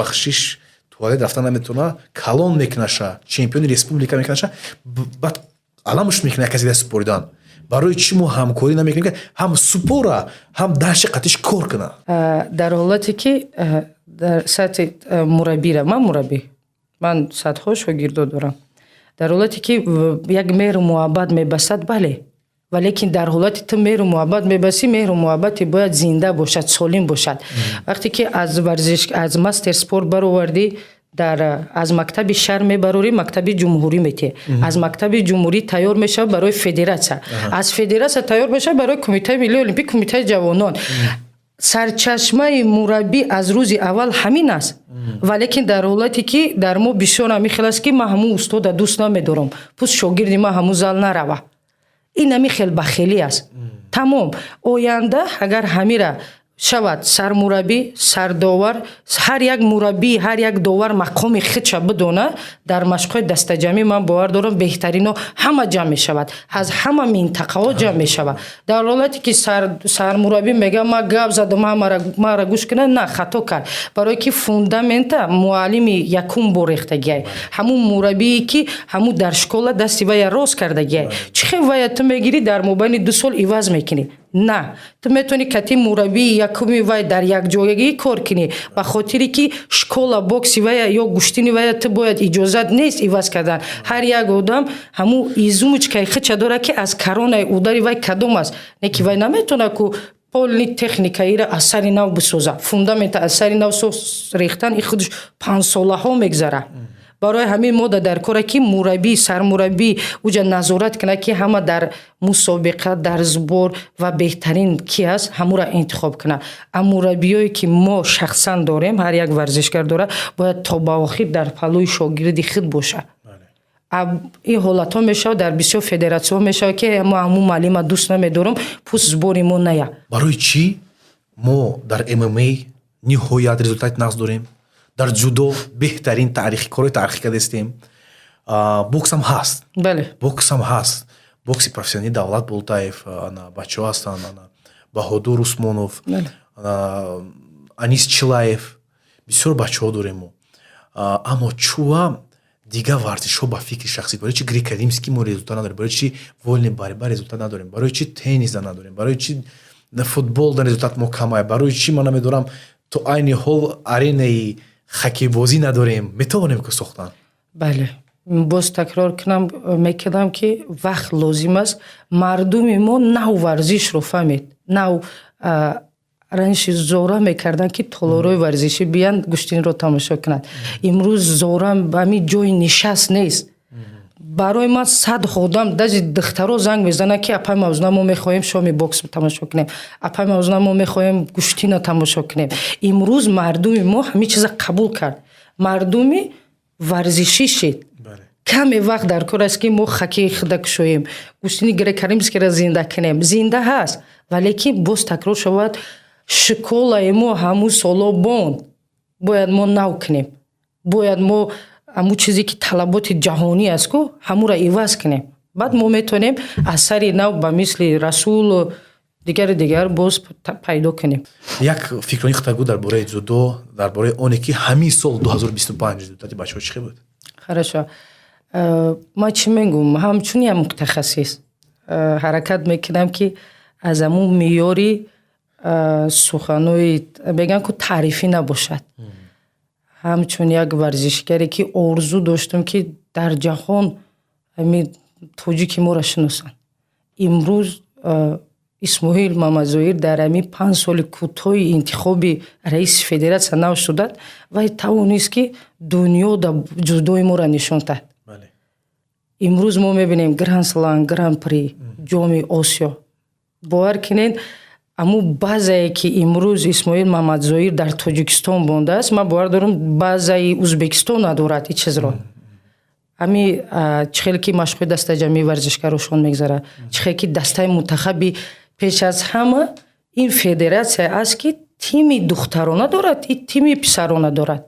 бахшиш туалет рафта наметавона, калон мекунаша, чемпиони республика мекунаша, баъд аламуш мекуна як касе дар супоридан. Барои чӣ мо ҳамкорӣ намекунем ки ҳам супора, ҳам дарши қатиш кор кунад? Дар ҳолате ки дар сатҳи мураббира, ман садҳо шогирдо дорам. Дар ҳолате ки як меҳру муҳаббат мебасад, бале, ва лекин дар ҳолати ту меҳру муҳаббат мебасӣ, меҳру муҳаббати бояд зинда бошад, солим бошад. вақте ки аз варзиш аз мастер спорт баровардӣ, аз мактаби шаҳр мебарорӣ, мактаби ҷумҳурӣ метиҳӣ, аз мактаби ҷумҳурӣ тайёр мешавад барои федератсия, аз федератсия тайёр мешавад барои кумитаи миллии олимпик, кумитаи ҷавонон. сарчашмаи мураббӣ аз рӯзи аввал ҳамин аст. ва лекин дар ҳолате ки дар мо бисёр ҳамин хел аст ки ман ҳамун устода дӯст намедорам, пус шогирди ман ҳамун зал нарава. ин ҳамин хелбахелӣ аст. тамом. оянда агар ҳамира шавад сармураббӣ, сардовар, ҳар як мураббӣ, ҳар як довар мақоми худша бидона, дар машқҳои дастаҷамӣ ман бовар дорам беҳтарино ҳама ҷамъ мешавад, аз ҳама минтақаҳо ҷамъ мешавад. дар ҳолате ки сармураббӣ мега ман гап задам, мара гӯш кунад, на, хато кард. барое ки фундамента муаллими якум бор рехтагиай, ҳамун мураббие ки ҳамун дар школа дасти вая рост кардагиай. чӣ хел вая ту мегирӣ дар мобайни 2 сол иваз мекунӣ? На, ту метавонӣ кати мураббии якуми вай дар якҷоягӣ кор кунӣ, ба хотире ки школа бокси вая ё гӯштини вая ту бояд иҷозат нест иваз кардан. ҳар як одам ҳамун изумучкаи худша дорад ки аз коронаи удари вай кадом аст. Не ки вай наметавонад ку полни техникаира аз сари нав бисоза, фундамента аз сари нав рехтан и худш 5 солаҳо мегзара. барои ҳамин мода дар коре ки мураббӣ, сармураббӣ уҷа назорат кунад ки ҳама дар мусобиқа, дар сбор ва беҳтарин ки аст ҳамура интихоб кунад. мураббиёе ки мо шахсан дорем, ҳар як варзишгар дорад, бояд то ба охир дар паллои шогирди худ бошад. ин ҳолатҳо мешавад дар бисёр федератсияҳо мешавад ки мо ҳамун маълима дӯст намедорам, пус сбори мо ная. барои чӣ мо дар ММА ниҳоят результати нағз дорем, дар ҷудо беҳтарин кори таърихӣ кардастем, бокс ҳам ҳаст. Бале. бокс ҳам ҳаст. бокси профессионалӣ Давлат Болтаев, бачаҳо ҳастанд, Баҳодур Усмонов, Анис Чилаев, бисёр бачаҳо дорем мо. аммо чуа дигар варзишҳо ба фикри шахсӣ, барои чи греко-римский мо результат надорем, барои чи вольная борьба результат надорем, барои чи тенниса надорем, барои чи футбол дар результат мо камай, барои чи ман намедонам то айни ҳол аренаи хоккейбозӣ надорем, метавонем ку сохтан. бале, боз такрор мекунам ки вақт лозим аст. мардуми мо нав варзишро фаҳмед, нав раниши зора мекарданд ки толорои варзишӣ биянд гӯштинро тамошо кунанд. имрӯз зора ба ҳамин ҷои нишаст нест. барои ман 100 одам дази духтаро занг мезананд ки апай мавзуна мо мехоҳем шоми бокс тамошо кунем, апай мавзуна мо мехоҳем гӯштина тамошо кунем. имрӯз мардуми мо ҳамин чиза қабул кард, мардуми варзишӣ шид. каме вақт дар кор аст ки мо хоккеи худа кушоем, гӯштини греко-римскиро зинда кунем. зинда ҳаст, вале ки боз такрор шавад, школаи мо ҳамун соло бонд, бояд мо нав кунем, бояд мо ҳамун чизе ки талаботи ҷаҳонӣ аст ку ҳамура иваз кунем. баъд мо метавонем аз сари нав ба мисли Расулу дигар боз пайдо кунем. як фикрони хутагу дар бораи ҷудо, дар бораи оне ки ҳамин сол 2025 результати бачаҳо чӣ буд? Хорошо. ман чӣ мегӯм, ҳамчун як мутахассис ҳаракат мекунам ки аз ҳамун меъёри суханои мегӯям ки таърифӣ набошад. ҳамчун як варзишгаре ки орзу доштам ки дар ҷаҳон ҳамин тоҷики моро шиносанд. имрӯз исмоил мамазоир дар ҳамин 5 соли кӯтоҳи интихоби раиси федератсия нав шудад, вай тавонист ки дунё да ҷудои моро нишон дад. имрӯз мо мебинем Гранд Слам, Гран При, ҷоми Осиё. бовар кунед, аму базае ки имрӯз Исмоил Мамадзоир дар Тоҷикистон бондааст, ман бовар дорам базаи Узбекистон надорад ин чизро. ҳами чӣ хеле ки машқҳои дастаҷамии варзишгарошон мегзарад, чӣ хеле ки дастаи мунтахаби пеш аз ҳама ин федератсия аст ки тими духтарона дорад, ин тими писарона дорад.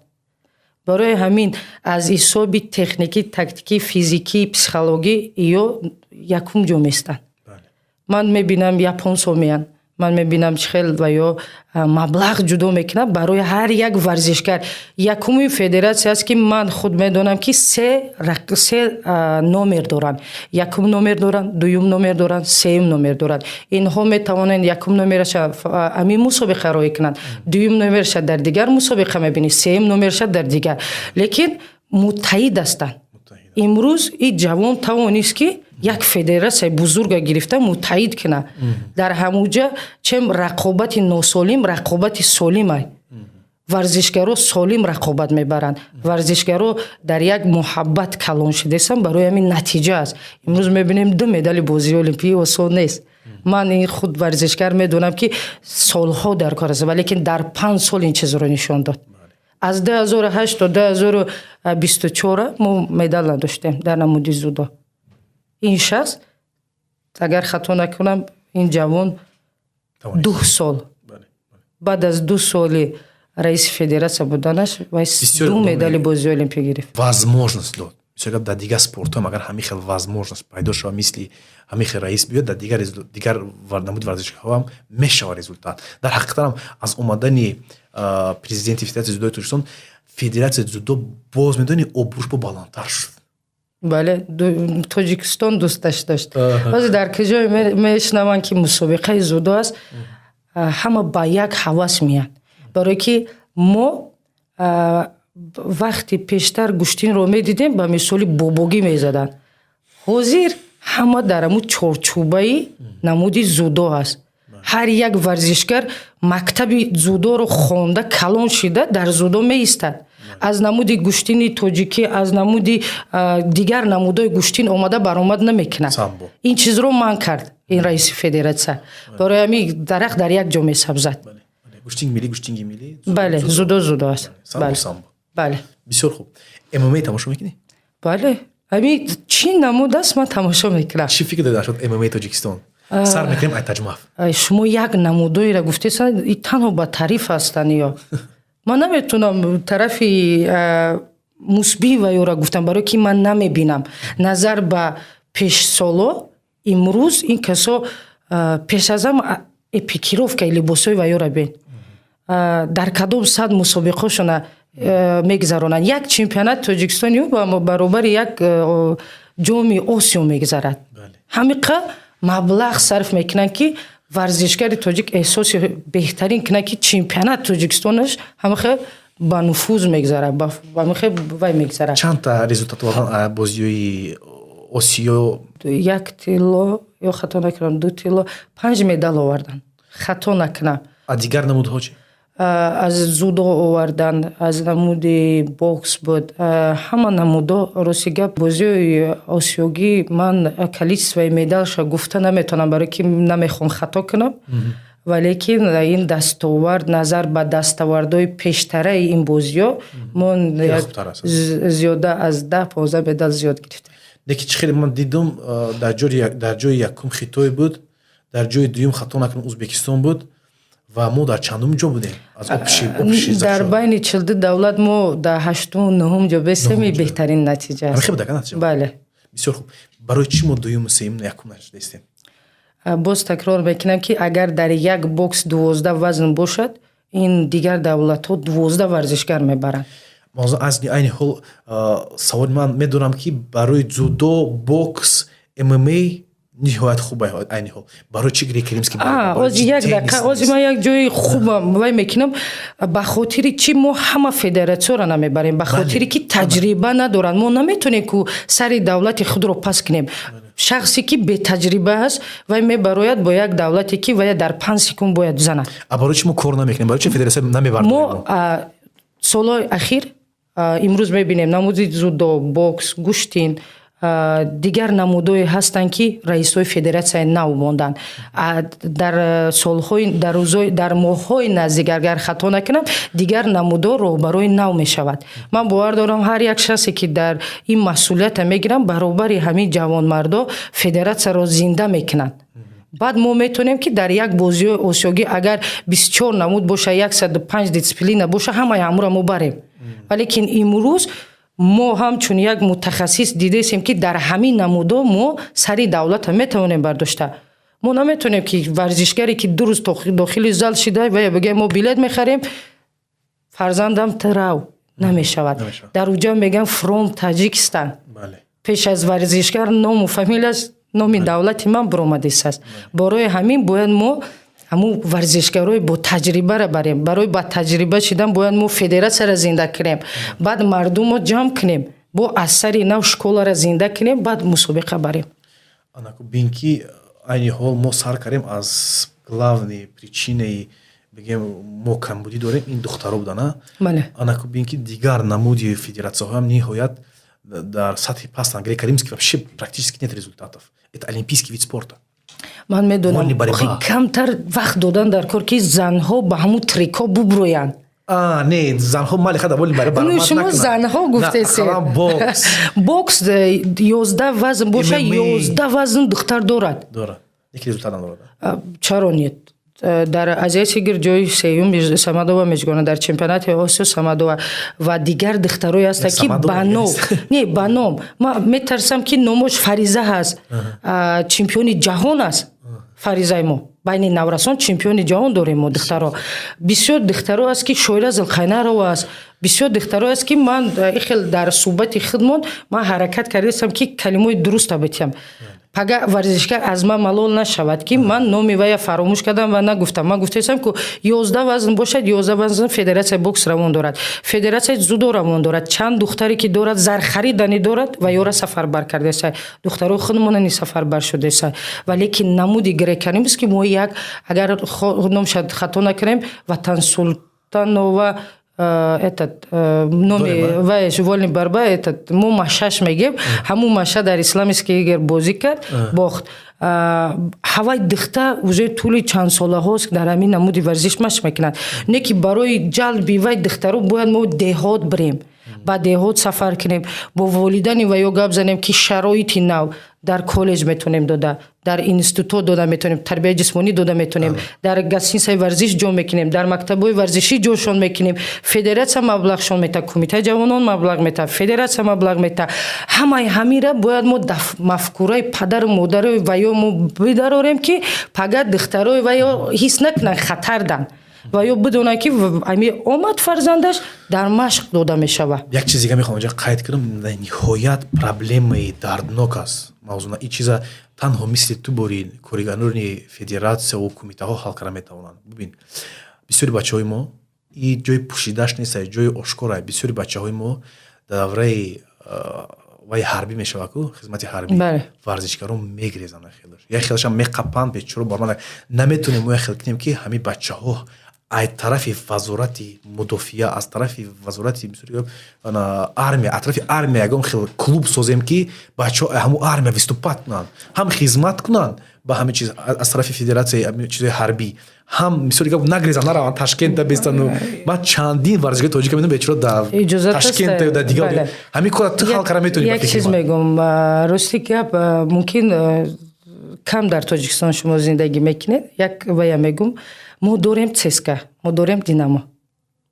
барои ҳамин аз ҳисоби техникӣ, тактикӣ, физикӣ, психологӣ ё якум ҷо меистанд. ман мебинам японсо меянд, ман мебинам чӣ хел ва ё маблағ ҷудо мекунад барои ҳар як варзишгар. якумин федератсия аст ки ман худ медонам ки се номер доранд. якум номер доранд, дуюм номер доранд, сеюм номер доранд. инҳо метавонанд якум номераша ҳамин мусобиқа роӣ кунанд, дуюм номераша дар дигар мусобиқа мебинӣ, сеюм номераша дар дигар. лекин муттаҳид ҳастанд. имрӯз ин ҷавон тавонист ки як федератсияи бузурга гирифта муттаҳид кина. Дар ҳамуҷа чем рақобати носолим рақобати солимай. варзишгаро солим рақобат мебаранд. Варзишгаро дар як муҳаббат калон шудасам, барои ҳамин натиҷа аст. Имрӯз мебинем 2 медали бозии олимпии осон нест. ман ин худ варзишгар медонам ки солҳо дар кор аст, валекин дар 5 сол ин чизро нишон дод. аз 2008 то 2024 мо медал надоштем дар намуди зудо. ин шахс агар хато накунам ин ҷавон 2 сол баъд аз 2 соли раиси федератсия буданаш вай 2 медали бозии олимпия гирифт. Возможност дод. Мисалан, дар дигар спортҳо агар ҳамин хел возможност пайдо шава, мисли ҳамин хел раис биёд, дар дигар намуди варзишгоҳҳо ҳам мешава результат. Дар ҳақиқат ҳам аз омадани президенти федератсияи зудои Тоҷикистон, федератсияи зудо боз медони обрӯшбо баландтар шуд. бале, Тоҷикистон дӯсташ дошт. ҳозир дар куҷое мешунаванд ки мусобиқаи зудо аст, ҳама ба як ҳавас меянд. барое ки мо вақти пештар гӯштинро медидем ба мисоли бобогӣ мезаданд. ҳозир ҳама дар ҳамун чорчӯбаи намуди зудо аст. ҳар як варзишгар мактаби зудоро хонда калон шуда дар зудо меистад. аз намуди гӯштини тоҷикӣ, аз намуди дигар намудҳои гӯштин омада баромад намекунад. ин чизро манъ кард ин раиси федератсия. барои ҳамин дарахт дар як ҷо месабзад. гӯштинги миллӣ. бале, зудо аст. бале. Бисёр хуб. ММА тамошо мекунӣ? бале. ҳамин чӣ намуд аст ман тамошо мекунам. Чӣ фикр доред шуд ММА Тоҷикистон? Сар мекунем Айтаҷмав. шумо як намудоеро гуфтед, ин танҳо ба тариф ҳастанд ё. ман наметунам тарафи мусбии вайёро гуфтам, барое ки ман намебинам. назар ба пешсоло имрӯз ин касо пеш аз ҳама эпикировкаи либосҳои вайёро бин. дар кадом сад мусобиқаҳошона мегзаронанд. як чемпионат Тоҷикистон баробари як ҷоми Осиё мегзарад. ҳамиқа маблағ сарф мекунанд ки варзишгари тоҷик эҳсоси беҳтарин кунад ки чемпионат Тоҷикистонаш ҳамиқа ба нуфуз мегзарад, ҳамиқа вай мегзарад. Чандта результат овардан бозиёи Осиё? 1 тилло ё хато накунам 2 тилло 5 медал овардан. хато накунам. дигар намудҳо чӣ? аз зудо овардан, аз намуди бокс буд, ҳама намудо. рости гап бозиёи осиёгӣ ман количествои медалша гуфта наметавонам, барое ки намехоҳам хато кунам. валекин ин дастовард назар ба дастовардҳои пештараи ин бозиё мо зиёда аз 10-15 медал зиёд гирифтем. Деки чӣ хеле ман дидум дар ҷои якум Хитой буд, дар ҷои дуюм хато накунам Узбекистон буд ва мо дар чандум ҷо будем? Аз опиши дар байни 42 давлат мо дар 8-9 ҷо бесеми беҳтарин натиҷа аст. Хеле беҳтарин натиҷа. бале. Бисёр хуб. барои чӣ мо дуюму сеюм якум нашудастем? боз такрор мекунам ки агар дар як бокс 12 вазн бошад, ин дигар давлатҳо 12 варзишгар мебаранд. аз айни ҳол саволи ман медонам ки барои дзюдо, бокс, ММА ниҳоят хуб айни ҳол. барои чӣ Грек Римский ози ман як ҷои хубам вай мекунам. ба хотири чӣ мо ҳама федератсияро намебарем? ба хотире ки таҷриба надоранд. мо наметонем ку сари давлати худро пас кунем. шахсе ки бетаҷриба аст вай мебарояд бо як давлате ки вая дар 5 секунд бояд занад. барои чӣ мо кор намекунем? барои чӣ федератсия намебардорем? мо солҳои ахир имрӯз мебинем намуди зудо, бокс, гӯштин, дигар намудҳое ҳастанд ки раисҳои федератсияи нав монданд. дар моҳҳои наздик агар хато накунам, дигар намудҳо роҳбарои нав мешавад. ман бовар дорам ҳар як шахсе ки дар ин масъулиятро мегиранд баробари ҳамин ҷавонмардо федератсияро зинда мекунанд. баъд мо метонем ки дар як бозиёи осиёгӣ агар 24 намуд боша, 105 дисциплина боша, ҳамаи ҳамуро мо барем. валекин имрӯз мо ҳамчун як мутахассис дидесем ки дар ҳамин намудҳо мо сари давлата метавонем бардошта. мо наметонем ки варзишгаре ки 2 рӯз дохили зал шуда ва бигӯем мо билет мехарем, фарзандам трав намешавад. дар уҷа мегӯям from Таҷикистан. пеш аз варзишгар ному фамилияш номи давлати ман биромадист аст. барои ҳамин бояд мо ҳамун варзишгарои бо таҷрибаро барем. барои ба таҷриба шудан бояд мо федератсияро зинда кунем. баъд мардумро ҷамъ кунем. бо аз сари нав школаро зинда кунем баъд мусобиқа барем. анаку бин ки айни ҳол мо сар кардем аз главни причинаи бигем мо камбудӣ дорем ин духтаро будана. Бале. анаку бин ки дигар намуди федератсияҳоям ниҳоят дар сатҳи паст говорим ки вообще практически нет результатов. Это олимпийский вид спорта. ман медонам Волни борьба. охи камтар вақт додан дар кор ки занҳо ба ҳамун трикҳо буброянд. Не занҳо мали хада воли бари баромад шумо накунанд. занҳо гуфтесе. Не, бокс бокс 11 вазн боша MMA. 11 вазн духтар дорад. дорад як результат надорад. чаро нет? дар азияи игр ҷои сеюм Самадова меҷгона дар чемпионати Осиё Самадова ва дигар духтарои ҳаста ки Самадова ба ном не ба ном ман метарсам ки номош Фариза ҳаст чемпиони ҷаҳон аст. Фаризаи мо байни наврасон чемпиони ҷаҳон дорем мо духтаро. Бисёр духтаро аст ки Шоира Зулқайнарова аст. Бисёр духтаро аст ки ман ихел дар суҳбати худмон ман ҳаракат кардастам ки калимаи дуруста битям. Пага варзишгар аз ман малол нашавад ки ман номи вая фаромӯш кардам ва нагуфтам. Ман гуфтаам ки 11 вазн бошад, 11 вазн федератсияи бокс равон дорад. Федератсияи зудо равон дорад. Чанд духтаре ки дорад зар харидани дорад ва ёра сафарбар кардеса. Духтарои худмонани сафарбар шудеса. Вале ки намуди греканимист ки мо як агар номшад хато накунем Ватан Султанова этот номи вайш волни барба этот мо машаш мегем ҳамун маша дар исламистский игр бозӣ кард бохт. ҳавай духта уже тӯли чанд солаҳост дар ҳамин намуди варзиш машқ мекунад. Не ки барои ҷалби вай духтаро бояд мо деҳот бирем, ба деҳот сафар кунем, бо волидани ваё гап занем ки шароити нав дар коллеҷ метонем дода, дар институт дода метонем, тарбияи ҷисмонӣ дода метонем, дар гостиницаи варзиш ҷо мекунем, дар мактабҳои варзишӣ ҷошон мекунем. Федератсия маблағшон мета, кумитаи ҷавонон маблағ мета, федератсия маблағ мета. Ҳамаи ҳамира бояд мо мафкураи падару модарои ваё мо бидарорем ки пага духтарои ваё ҳис накунанд хатар дан ва ё бидонанд ки ами омад фарзандаш дар машқ дода мешавад. як чиз дига мехоҳам ҷа қайд кунам. ниҳоят проблемаи дарднок аст мавзуна. ин чиза танҳо мисли ту бори коригонори федератсияву кумитаҳо ҳал карда метавонанд. бибин бисёри бачаҳои мо и ҷои пӯшидаш нест, ҷои ошкора. бисёри бачаҳои мо дар давраи вай ҳарбӣ мешавад ку хизмати ҳарбӣ варзишгарон мегрезанд хелаш як хелашам меқапанд бечоро барман наметонем мо як хел кунем ки ҳамин бачаҳо аз тарафи вазорати мудофиа аз тарафи вазорати армия аз тарафи армия ягон хел клуб созем ки бачаҳо ҳамун армия виступат кунанд ҳам хизмат кунанд ба ҳамин чиз аз тарафи федератсияи чизои ҳарбӣ ҳам мисоли гап нагрезанд нараванд Ташкента бестану ман чандин варзишгари тоҷика медонам бечора дар Ташкента ё дар дигар ҳамин кора ту ҳал карда метавонӣ. як чиз мегум рости гап мумкин кам дар Тоҷикистон шумо зиндагӣ мекунед. Як вая мегум мо дорем ЦСКА, мо дорем Динамо.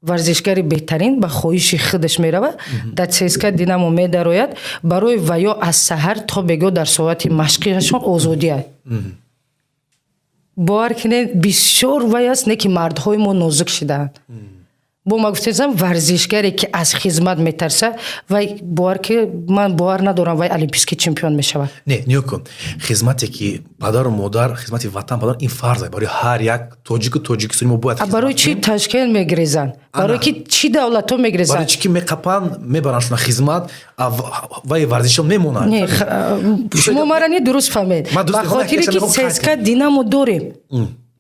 варзишгари беҳтарин ба хоҳиши худаш меравад, дар ЦСКА Динамо медарояд, барои ваё аз саҳар то бегоҳ дар соати машқиашон озодӣ аст. бовар кунед бисёр вай аст не ки мардҳои мо нозук шудаанд. бо ма гуфтам варзишгаре ки аз хизмат метарса вай бовар ки ман бовар надорам вай олимпийский чемпион мешавад. Не нигоҳ кун, хизмате ки падару модар хизмати ватан падар ин фарз аст барои ҳар як тоҷику тоҷикистони мо бояд. барои чӣ ташкил мегрезанд? барои ки чӣ давлатҳо мегрезанд? барои чӣ ки меқапанд мебаранд шуна хизмат вай варзишон мемонанд. шумо мара не дуруст фаҳмед. ба хотире ки ЦСКА Динамо дорем.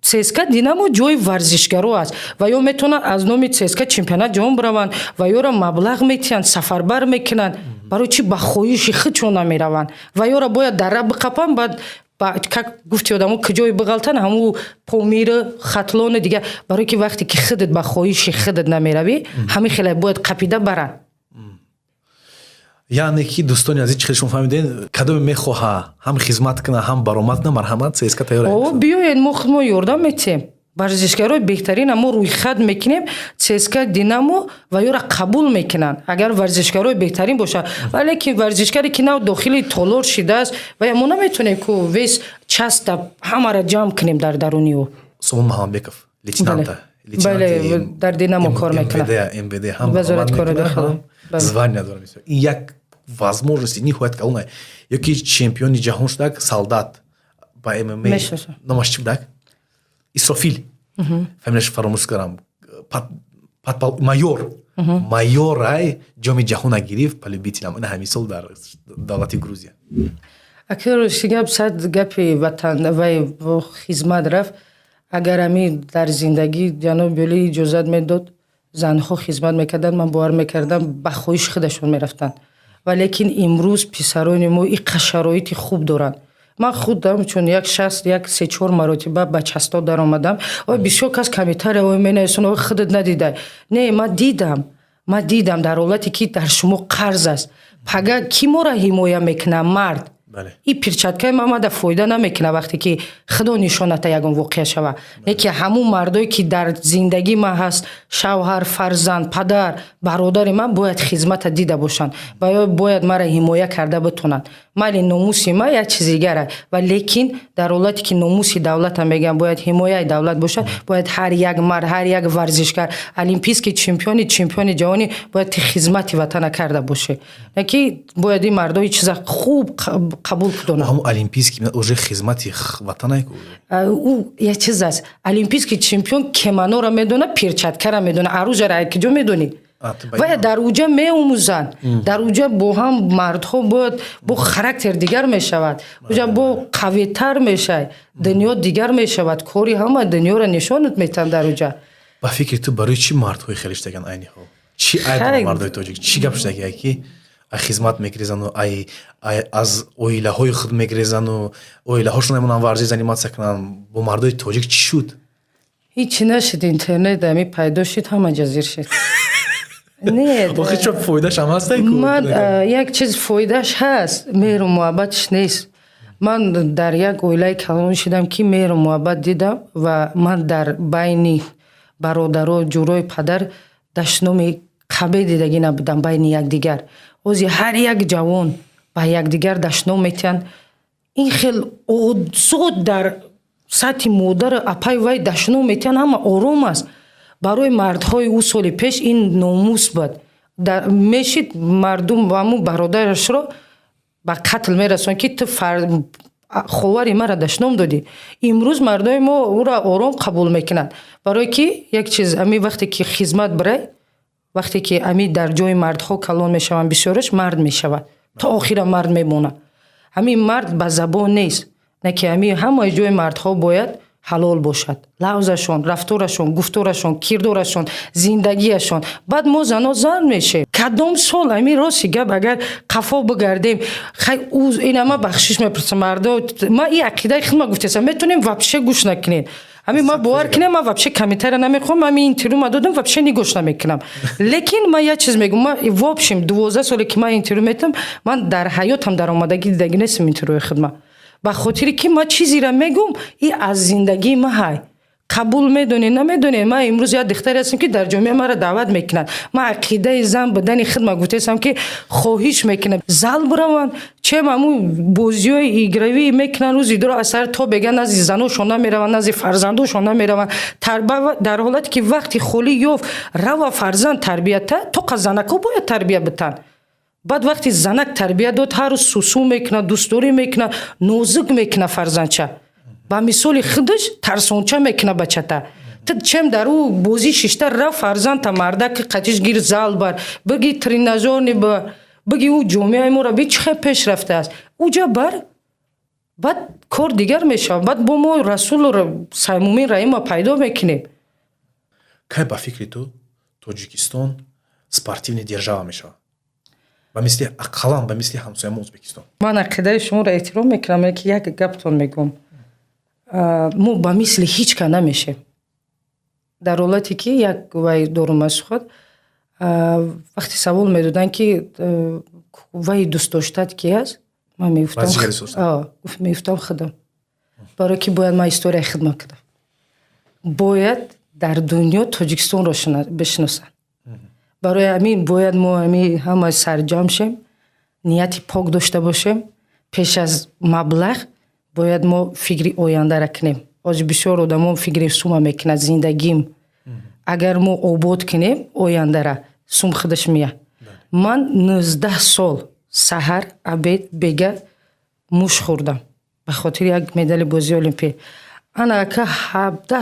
ЦСКА Динамо ҷои варзишгаро аст ва ё метавонанд аз номи ЦСКА чемпионат ҷаҳон бираванд ва ёро маблағ метиҳанд, сафарбар мекунанд. барои чӣ ба хоҳиши худшон намераванд ва ёро бояд дарра биқапанд баъд как гуфти одамо куҷои биғалтанд ҳамун помира хатлони дигар. барои ки вақте ки худат ба хоҳиши худат намеравӣ ҳамин хеле бояд қапида баранд. яъне ки дӯстони азиз чӣ хел шумо фаҳмиден кадоме мехоҳа ҳам хизмат кунад ҳам баромад кунад марҳамат ЦСКА тайёр аст. биёед мо ёрдам метиҳем. варзишгарои беҳтарина мо рӯйхат мекунем. ЦСКА Динамо ва ёро қабул мекунанд агар варзишгарои беҳтарин бошад. вале ки варзишгаре ки нав дохили толор шудааст ва мо наметонем ку вес часта ҳамаро ҷамъ кунем дар даруни ӯ. Сомон Маҳамбеков лейтенанта дар Динамо кор мекунад. МВД ҳам вазорат кори дахол звания дорад. ин як возможности ниҳоят калона ёки чемпиони ҷаҳон шудак солдат ба ММА номаш чӣ будак Исрофил фамилияш фаромӯш кардам майёр майорай ҷоми ҷаҳона гирифт полюбителям ин ҳамин сол дар давлати Грузия. акер гап сад гапи ватан вай хизмат рафт. агар ами дар зиндагӣ ҷаноби Олӣ иҷозат медод занҳо хизмат мекарданд, ман бовар мекардам ба хоҳиши худашон мерафтанд. Валекин имрӯз писарони мо иқа шароити хуб доранд. ман худам чун як шахс як 3-4 маротиба ба частот даромадам. бисёр кас комментария менависанд худат надидай. Не, ман дидам дар ҳолате ки дар шумо қарз аст. пага ки моро ҳимоя мекунад? Мард. ин перчаткаи мамада фоида намекунад вақте ки худо нишоната ягон воқеа шава. не ки ҳамун мардое ки дар зиндагӣ ман ҳаст, шавҳар, фарзанд, падар, бародари ман бояд хизмата дида бошанд ва бояд мара ҳимоя карда битонанд. майли номуси ман як чизи дигара, ва лекин дар ҳолате ки номуси давлата мегӯям бояд ҳимояи давлат бошад, бояд ҳар як мард, ҳар як варзишкар, олимпийский чемпиони ҷаҳонӣ бояд хизмати ватана карда боше. не ки бояд ин мардои чиза хуб қабул кунанд. ҳамун олимпийский уже хизмати ватана ӯ як чиз аст. Олимпийский чемпион кеманоро медонад, перчаткаро медонад, оружиеро киҷо медонӣ? ва дар уҷа меомӯзанд. дар уҷа бо ҳам мардҳо бояд бо характер дигар мешавад. уҷа бо қавитар мешавад. дунё дигар мешавад. кори ҳама дунёро нишонат метиҳанд дар уҷа. ба фикри ту барои чӣ мардҳои хеле штаган айни ҳол? Чӣ айб дорад мардои тоҷик? Чӣ гап штагия ки хизмат мегирезану аз оилаҳои худ мегирезану оилаҳошон намонанд варзиш заниматсия кунанд? бо мардои тоҷик чӣ шуд? ҳичи нашид. интернет ами пайдо шид, ҳама ҷазир шид. не охи чо фоидаш ҳам ҳаст? ман як чиз фоидаш ҳаст, меҳру муҳаббатиш нест. ман дар як оилаи калон шидам ки меҳру муҳаббат дидам ва ман дар байни бародаро ҷурои падар дашноми қабе дидагӣ набудам байни якдигар. ҳозир ҳар як ҷавон ба якдигар дашном метиҳанд. ин хел озод дар сатҳи модару апаи вай дашном метиҳанд, ҳама ором аст. барои мардҳои ӯ соли пеш ин номус буд. мешид мардум ҳамун бародарашро ба қатл мерасонд ки ту ховари мара дашном додӣ. имрӯз мардои мо ӯро ором қабул мекунанд, барое ки як чиз ами вақте ки хизмат барай, вақте ки ами дар ҷои мардҳо калон мешаванд, бисёраш мард мешавад, то охира мард мемонад. ҳамин мард ба забон нест, не ки ами ҳамаи ҷои мардҳо бояд ҳалол бошад. лавзашон, рафторашон, гуфторашон, кирдорашон, зиндагиашон. баъд мо зано зан мешем. кадом сол ами рости гап агар қафо бигардем, ин ама бахшиш мепурсам мардо. ман ин ақидаи худма гуфтесам, метонем вобше гӯш накунем. ами ман бовар кунем, ман вобше комментария намехоҳам, ами интервю ма додам, вобше нигош намекунам. лекин ман як чиз мегӯям, ман в общем 12 соле ки ман интервю метам, ман дар ҳаётам даромадагӣ дидагӣ нестам интервюи худма. ба хотире ки ман чизеро мегӯям, ин аз зиндагии ман ҳай. қабул медонед намедонед, ман имрӯз як духтаре ҳастам ки дар ҷомеа маро даъват мекунад. ман ақидаи зан будани худма гуфтаам ки хоҳиш мекунам зал бираванд, чем ҳамун бозиҳои игравӣ мекунанд, рӯзи дуро аз сар то бега назди заношон намераванд, назди фарзандошон намераванд. дар ҳолате ки вақти холӣ ёфт рава фарзанд тарбията, тоқа занако бояд тарбия битанд. баъд вақти занак тарбия дод, ҳар рӯз сусу мекунад, дӯстдорӣ мекунад, нозук мекунад фарзандча. ба мисоли худаш тарсонча мекунад бачата. чем дар ӯ бозии шишта рафт фарзанда мардаки қатиш гир зал бар, биги тренажерни бар, биги ӯ ҷомеаи моро би чӣ хел пеш рафтааст. уҷа бар, баъд кор дигар мешавад. баъд бо мо расулу саймумин раима пайдо мекунем. кай ба фикри ту Тоҷикистон спортивни держава мешавад? ба мисли ақаллан ба мисли ҳамсояи Ӯзбекистон. ман ақидаи шуморо эҳтиром мекунам, ки як гаптон мегӯям. мо ба мисли ҳеҷ ка намешем. дар ҳолате ки як вай дорумашухот вақти савол медоданд ки вай дӯстдоштат ки аст, ман мегуфтам худам. барое ки бояд ман историяи хидмат кардам. бояд дар дунё Тоҷикистонро бишиносанд. барои ҳамин бояд мо ҳама сарҷам шем, нияти пок дошта бошем. пеш аз маблағ бояд мо фикри ояндаро кунем. ҳозир бисёр одамон фикри сума мекунад зиндагим. агар мо обод кунем ояндара, сум худаш меяд. ман 19 сол саҳар, абед, бега муш хӯрдам ба хотири як медали бозии олимпия. ана ка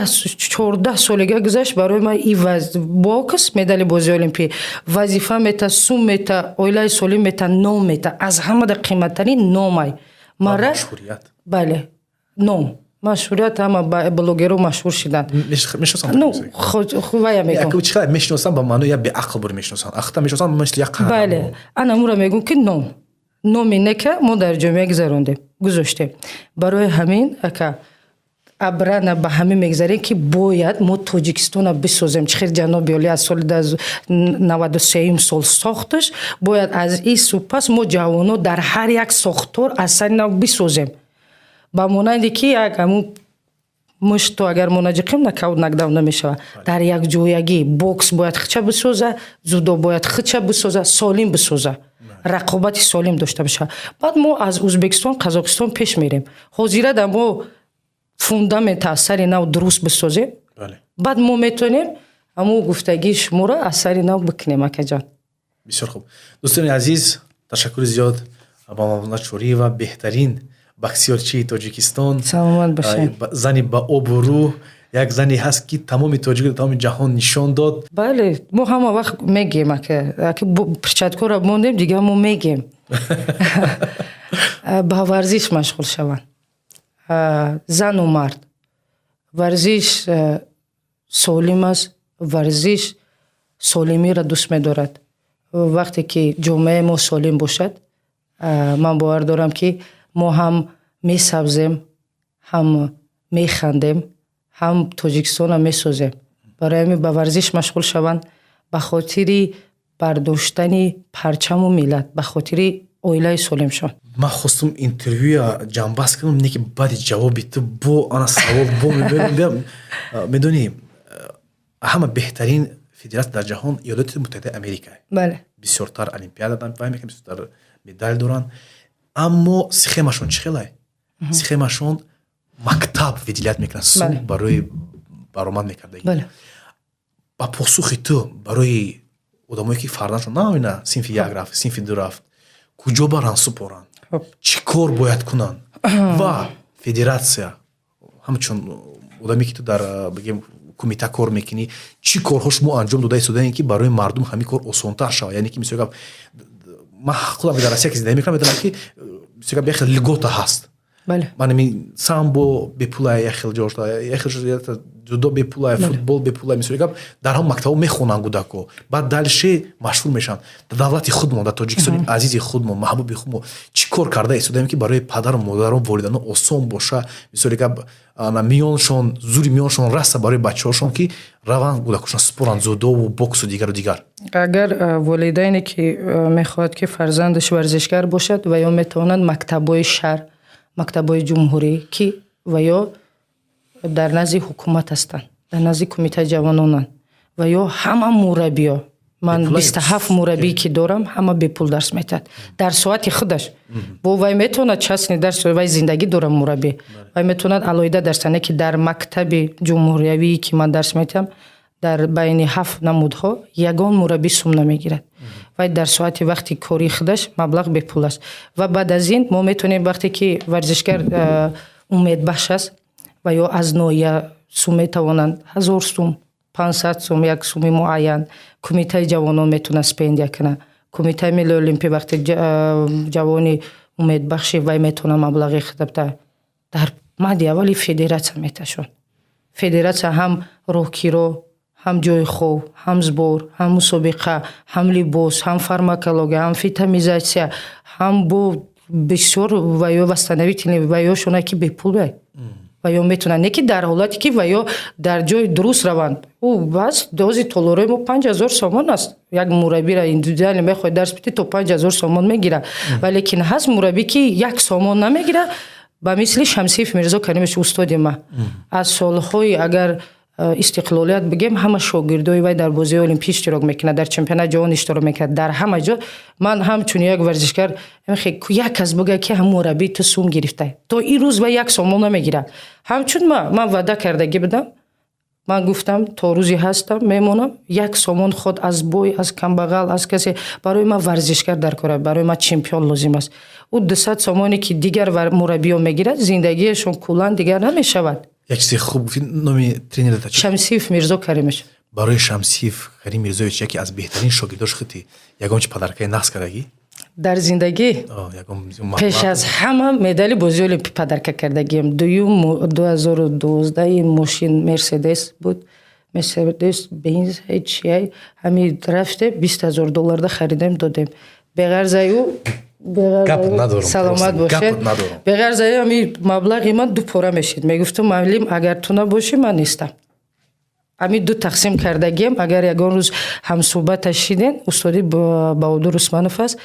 14 солига гузашт барои ман и бокс медали бозии олимпӣ вазифа мета, сум мета, оилаи солим мета, ном мета. Аз ҳамада қиматтарин номай мара машҳурият. бале ном машҳурият ҳама блогеру машҳур шидан. Ну вая мегум чиқадар мешиносам ба маънои як беақл бури мешиносам. ахта мешиносам мисли як қаҳрамон. бале ана мура мегум ки номи нека мо дар ҷомеа гузарондем гузоштем. Барои ҳамин ака абрана ба ҳамин мегзарем ки бояд мо Тоҷикистона бисозем. Чихел ҷаноби олӣ аз соли 93 сол сохташ, бояд аз ин супас мо ҷавоно дар ҳар як сохтор аз сари нав бисозем. ба монанде ки як ҳамун мушто агар мо наҷиқем накаут нокдаун намешавад. Дар якҷоягӣ бокс бояд хича бисоза, зудо бояд хича бисоза, солим бисоза. Рақобати солим дошта бошад. Баъд мо аз Узбекистон, Қазоқистон пеш мерем. ҳозира да мо фундамента аз сари нав дуруст бисозем. Баъд мо метавонем ҳамун гуфтагии шуморо аз сари нав бикунем акаҷон. бисёр хуб. дӯстони азиз, ташаккури зиёд ба Мавлона Чориева, беҳтарин боксёрчии Тоҷикистон, саломат бошед. зани ба обрӯ, як зане ҳаст ки тамоми тоҷику тамоми ҷаҳон нишон дод. бале мо ҳама вақт мегем ака перчаткора мондем дига мо мегем ба варзиш машғул шаванд. зану мард варзиш солим аст, варзиш солимиро дӯст медорад. вақте ки ҷомеаи мо солим бошад, ман бовар дорам ки мо ҳам месабзем, ҳам механдем, ҳам Тоҷикистонро месозем. барои ҳамин ба варзиш машғул шаванд, ба хотири бардоштани парчаму миллат, ба хотири оилаи солимшон. ман хостум интервюя ҷамъбаст кунам, не ки баъди ҷавоби ту бо ана савол бо меберам. медонӣ ҳама беҳтарин федератсия дар ҷаҳон Иёлоти Муттаҳидаи Америка. бале бисёртар олимпиада доранд, бисёртар медаль доранд. аммо схемашон чӣ хелае? схемашон мактаб видилият мекунад, сум барои баромад мекардагӣ. ба посухи ту барои одамое ки фарданшон наоина синфи як рафт, синфи ду рафт, куҷо баранд супоранд, чӣ кор бояд кунанд? ва федератсия ҳамчун одаме ки ту дар бигем кумита кор мекунӣ, чӣ корҳо шумо анҷом дода истодаен ки барои мардум ҳамин кор осонтар шавад? яъне ки мисол гап ман худам дар Россия ки зиндагӣ мекунам медонам ки мисол гап яхел льгота ҳаст. ман ин самбо бепулая яхел ҷошта, яхел ҷудо бепулая, футбол бепулая, мисол гап дар ҳам мактабо мехонанд кӯдако, баъд дальше машҳур мешаванд. дар давлати худмон, дар Тоҷикистони азизи худмон, маҳбуби худмон чӣ кор карда истодаем ки барои падару модарон, волидонон осон боша, мисоли гап миёншон зури миёншон раса барои бачаҳошон ки раванд кӯдакошон споранд, зудову боксу дигару дигар. агар волидайне ки мехоҳад ки фарзандаш варзишгар бошад ва ё метавонанд мактабҳои шаҳр, мактабҳои ҷумҳурӣ ки ва ё дар назди ҳукумат ҳастанд, дар назди кумитаи ҷавононанд ва ё ҳама мураббиё, ман 27 мураббӣ ки дорам, ҳама бепул дарс метиҳад дар соати худаш. бо вай метавонад часни дарс, вай зиндагӣ дорам мураббӣ, вай метавонад алоҳида дарс тане ки дар мактаби ҷумҳуриявӣ ки ман дарс метиҳам дар байни 7 намудҳо ягон мураббӣ сум намегирад. вай дар соати вақти кори худаш маблағ бепул аст. ва баъд аз ин мо метавонем вақте ки варзишгар умедбахш аст ва ё аз ноҳия сум метавонанд 1000 сум, 500 сум, як суми муайян кумитаи ҷавонон метавонад стипендия кунад. кумитаи миллии олимпӣ вақте ҷавони умедбахши вай метавонад маблағи худабта дар мадди аввали федератсия меташон. федератсия ҳам роҳгиро, ҳам ҷои хоб, ҳам сбор, ҳам мусобиқа, ҳам либос, ҳам фармакология, ҳам фитомизатсия, ҳам бо бисёр ва ё восстановителни ва ёшона ки бепул бай. ва ё метавонанд не ки дар ҳолате ки ва ё дар ҷои дуруст раванд. бас дози толораи мо 5000 сомон аст. як мураббиро индивидуалӣ мехоҳед дарс бидӣ то 5000 сомон мегирад. ва лекин ҳаст мураббӣ ки як сомон намегирад, ба мисли Шамсиев Мирзо Каримович устоди ма. аз солҳои агар истиқлолият бигем ҳама шогирдои вай дар бозии олимпӣ иштирок мекунад, дар чемпионати ҷаҳон иштирок мекунад, дар ҳама ҷо. ман ҳамчун як варзишгар як кас бугад ки ҳам мураббии ту сум гирифта, то ин рӯз вай як сомон намегирад. ҳамчун ман ваъда кардагӣ будам, ман гуфтам то рӯзи ҳастам мемонам, як сомон худ аз бой, аз камбағал, аз касе барои ман варзишгар даркор, барои ман чемпион лозим аст. ӯ 200 сомоне ки дигар мураббиё мегирад, зиндагиашон куллан дигар намешавад. як чизи хуб гуфти. номи тренерата чист? Шамсиев Мирзо Каримович. барои Шамсиев Карим Мирзоевич яке аз беҳтарин шогирдош хити ягон чи падаркаи нақс кардагӣ? дар зиндагӣ пеш аз ҳама медали бозии олимпӣ падарка кардагиам. Дуюм 2012 мошин Мерседес буд. Мерседес Бенз ҳечияй ҳами рафте $20,000 харидем додем. Беғарзаю саломат бошед. Беғарзаю ҳами маблағи ман ду пора мешид. Мегуфтум муаллим агар ту набошӣ ман нестам. ҳами ду тақсим кардагиам. Агар ягон рӯз ҳамсӯҳбаташ шиден устоди Баҳодур Усманов аст.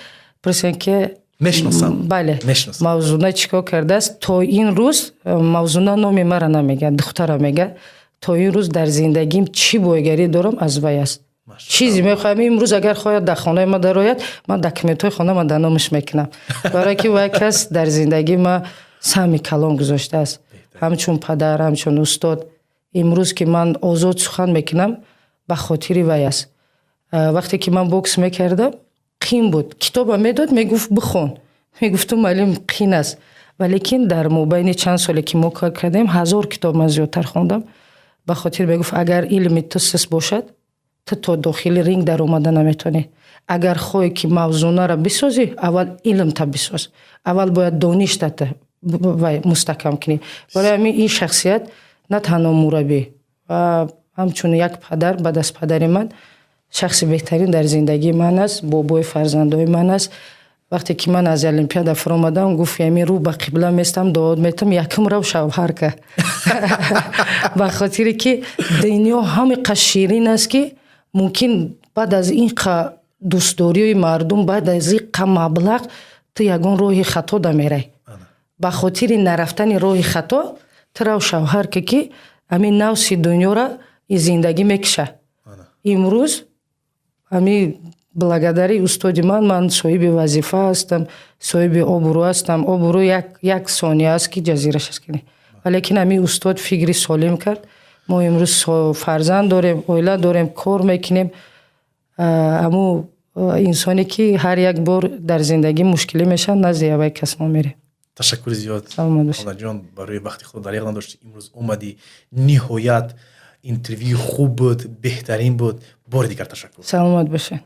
Пресен ки бале мавзуна чикор кардааст. То ин рӯз мавзуна номи мара намегӯяд, духтара мегӯяд. То ин рӯз дар зиндагим чӣ боигарӣ дорам аз вай аст. чизе мехоҳам имрӯз агар хоҳад дар хонаи ма дарояд, ман документҳои хона ма дар номаш мекунам. Барое ки вай кас дар зиндагии ма саҳми калон гузоштааст. ҳамчун падар, ҳамчун устод. имрӯз ки ман озод сухан мекунам ба хотири вай аст. вақте ки ман бокс мекардам қин буд. Китобам медод, мегуфт бихон. Мегуфтум муаллим қин аст. Валекин дар мобайни чанд соле ки мо кор кардем 1000 китоб ман зиёдтар хондам. ба хотир мегуфт агар илми ту сист бошад, ту то дохили ринг дар омада наметавонӣ. Агар хоҳӣ ки мавзунаро бисозӣ, аввал илмта бисоз. Аввал бояд доништата мустаҳкам кунӣ. Барои ҳамин ин шахсият на танҳо мураббӣ ва ҳамчун як падар баъд аз падари ман шахси беҳтарин дар зиндагии ман аст, бобои фарзандои ман аст. вақте ки ман аз олимпиада фаромадам гуфт ями рӯ ба қибла местам дуо метам якум рав шавҳар ка. ба хотире ки дунё ҳами қа ширин аст ки мумкин баъд аз ин қа дӯстдории мардум, баъд аз ин қа маблағ ту ягон роҳи хато да мерай. ба хотири нарафтани роҳи хато ту рав шавҳар ка ки ҳамин навси дунёро и зиндагӣ мекиша. имрӯз ҳами благодари устоди ман соҳиби вазифа ҳастам, соҳиби обрӯ ҳастам. Обрӯ як сония аст ки ҷазираш аст кунӣ. Валекин ҳамин устод фикри солим кард. Мо имрӯз фарзанд дорем, оила дорем, кор мекунем. ҳамун инсоне ки ҳар як бор дар зиндагӣ мушкилӣ мешавад, назди авай кас мо мерем. ташаккури зиёд онаҷон барои вақти худ дариқ надошти имрӯз омадӣ. Ниҳоят интервюи хуб буд, беҳтарин буд. бори дигар ташаккур. Саломат бошед.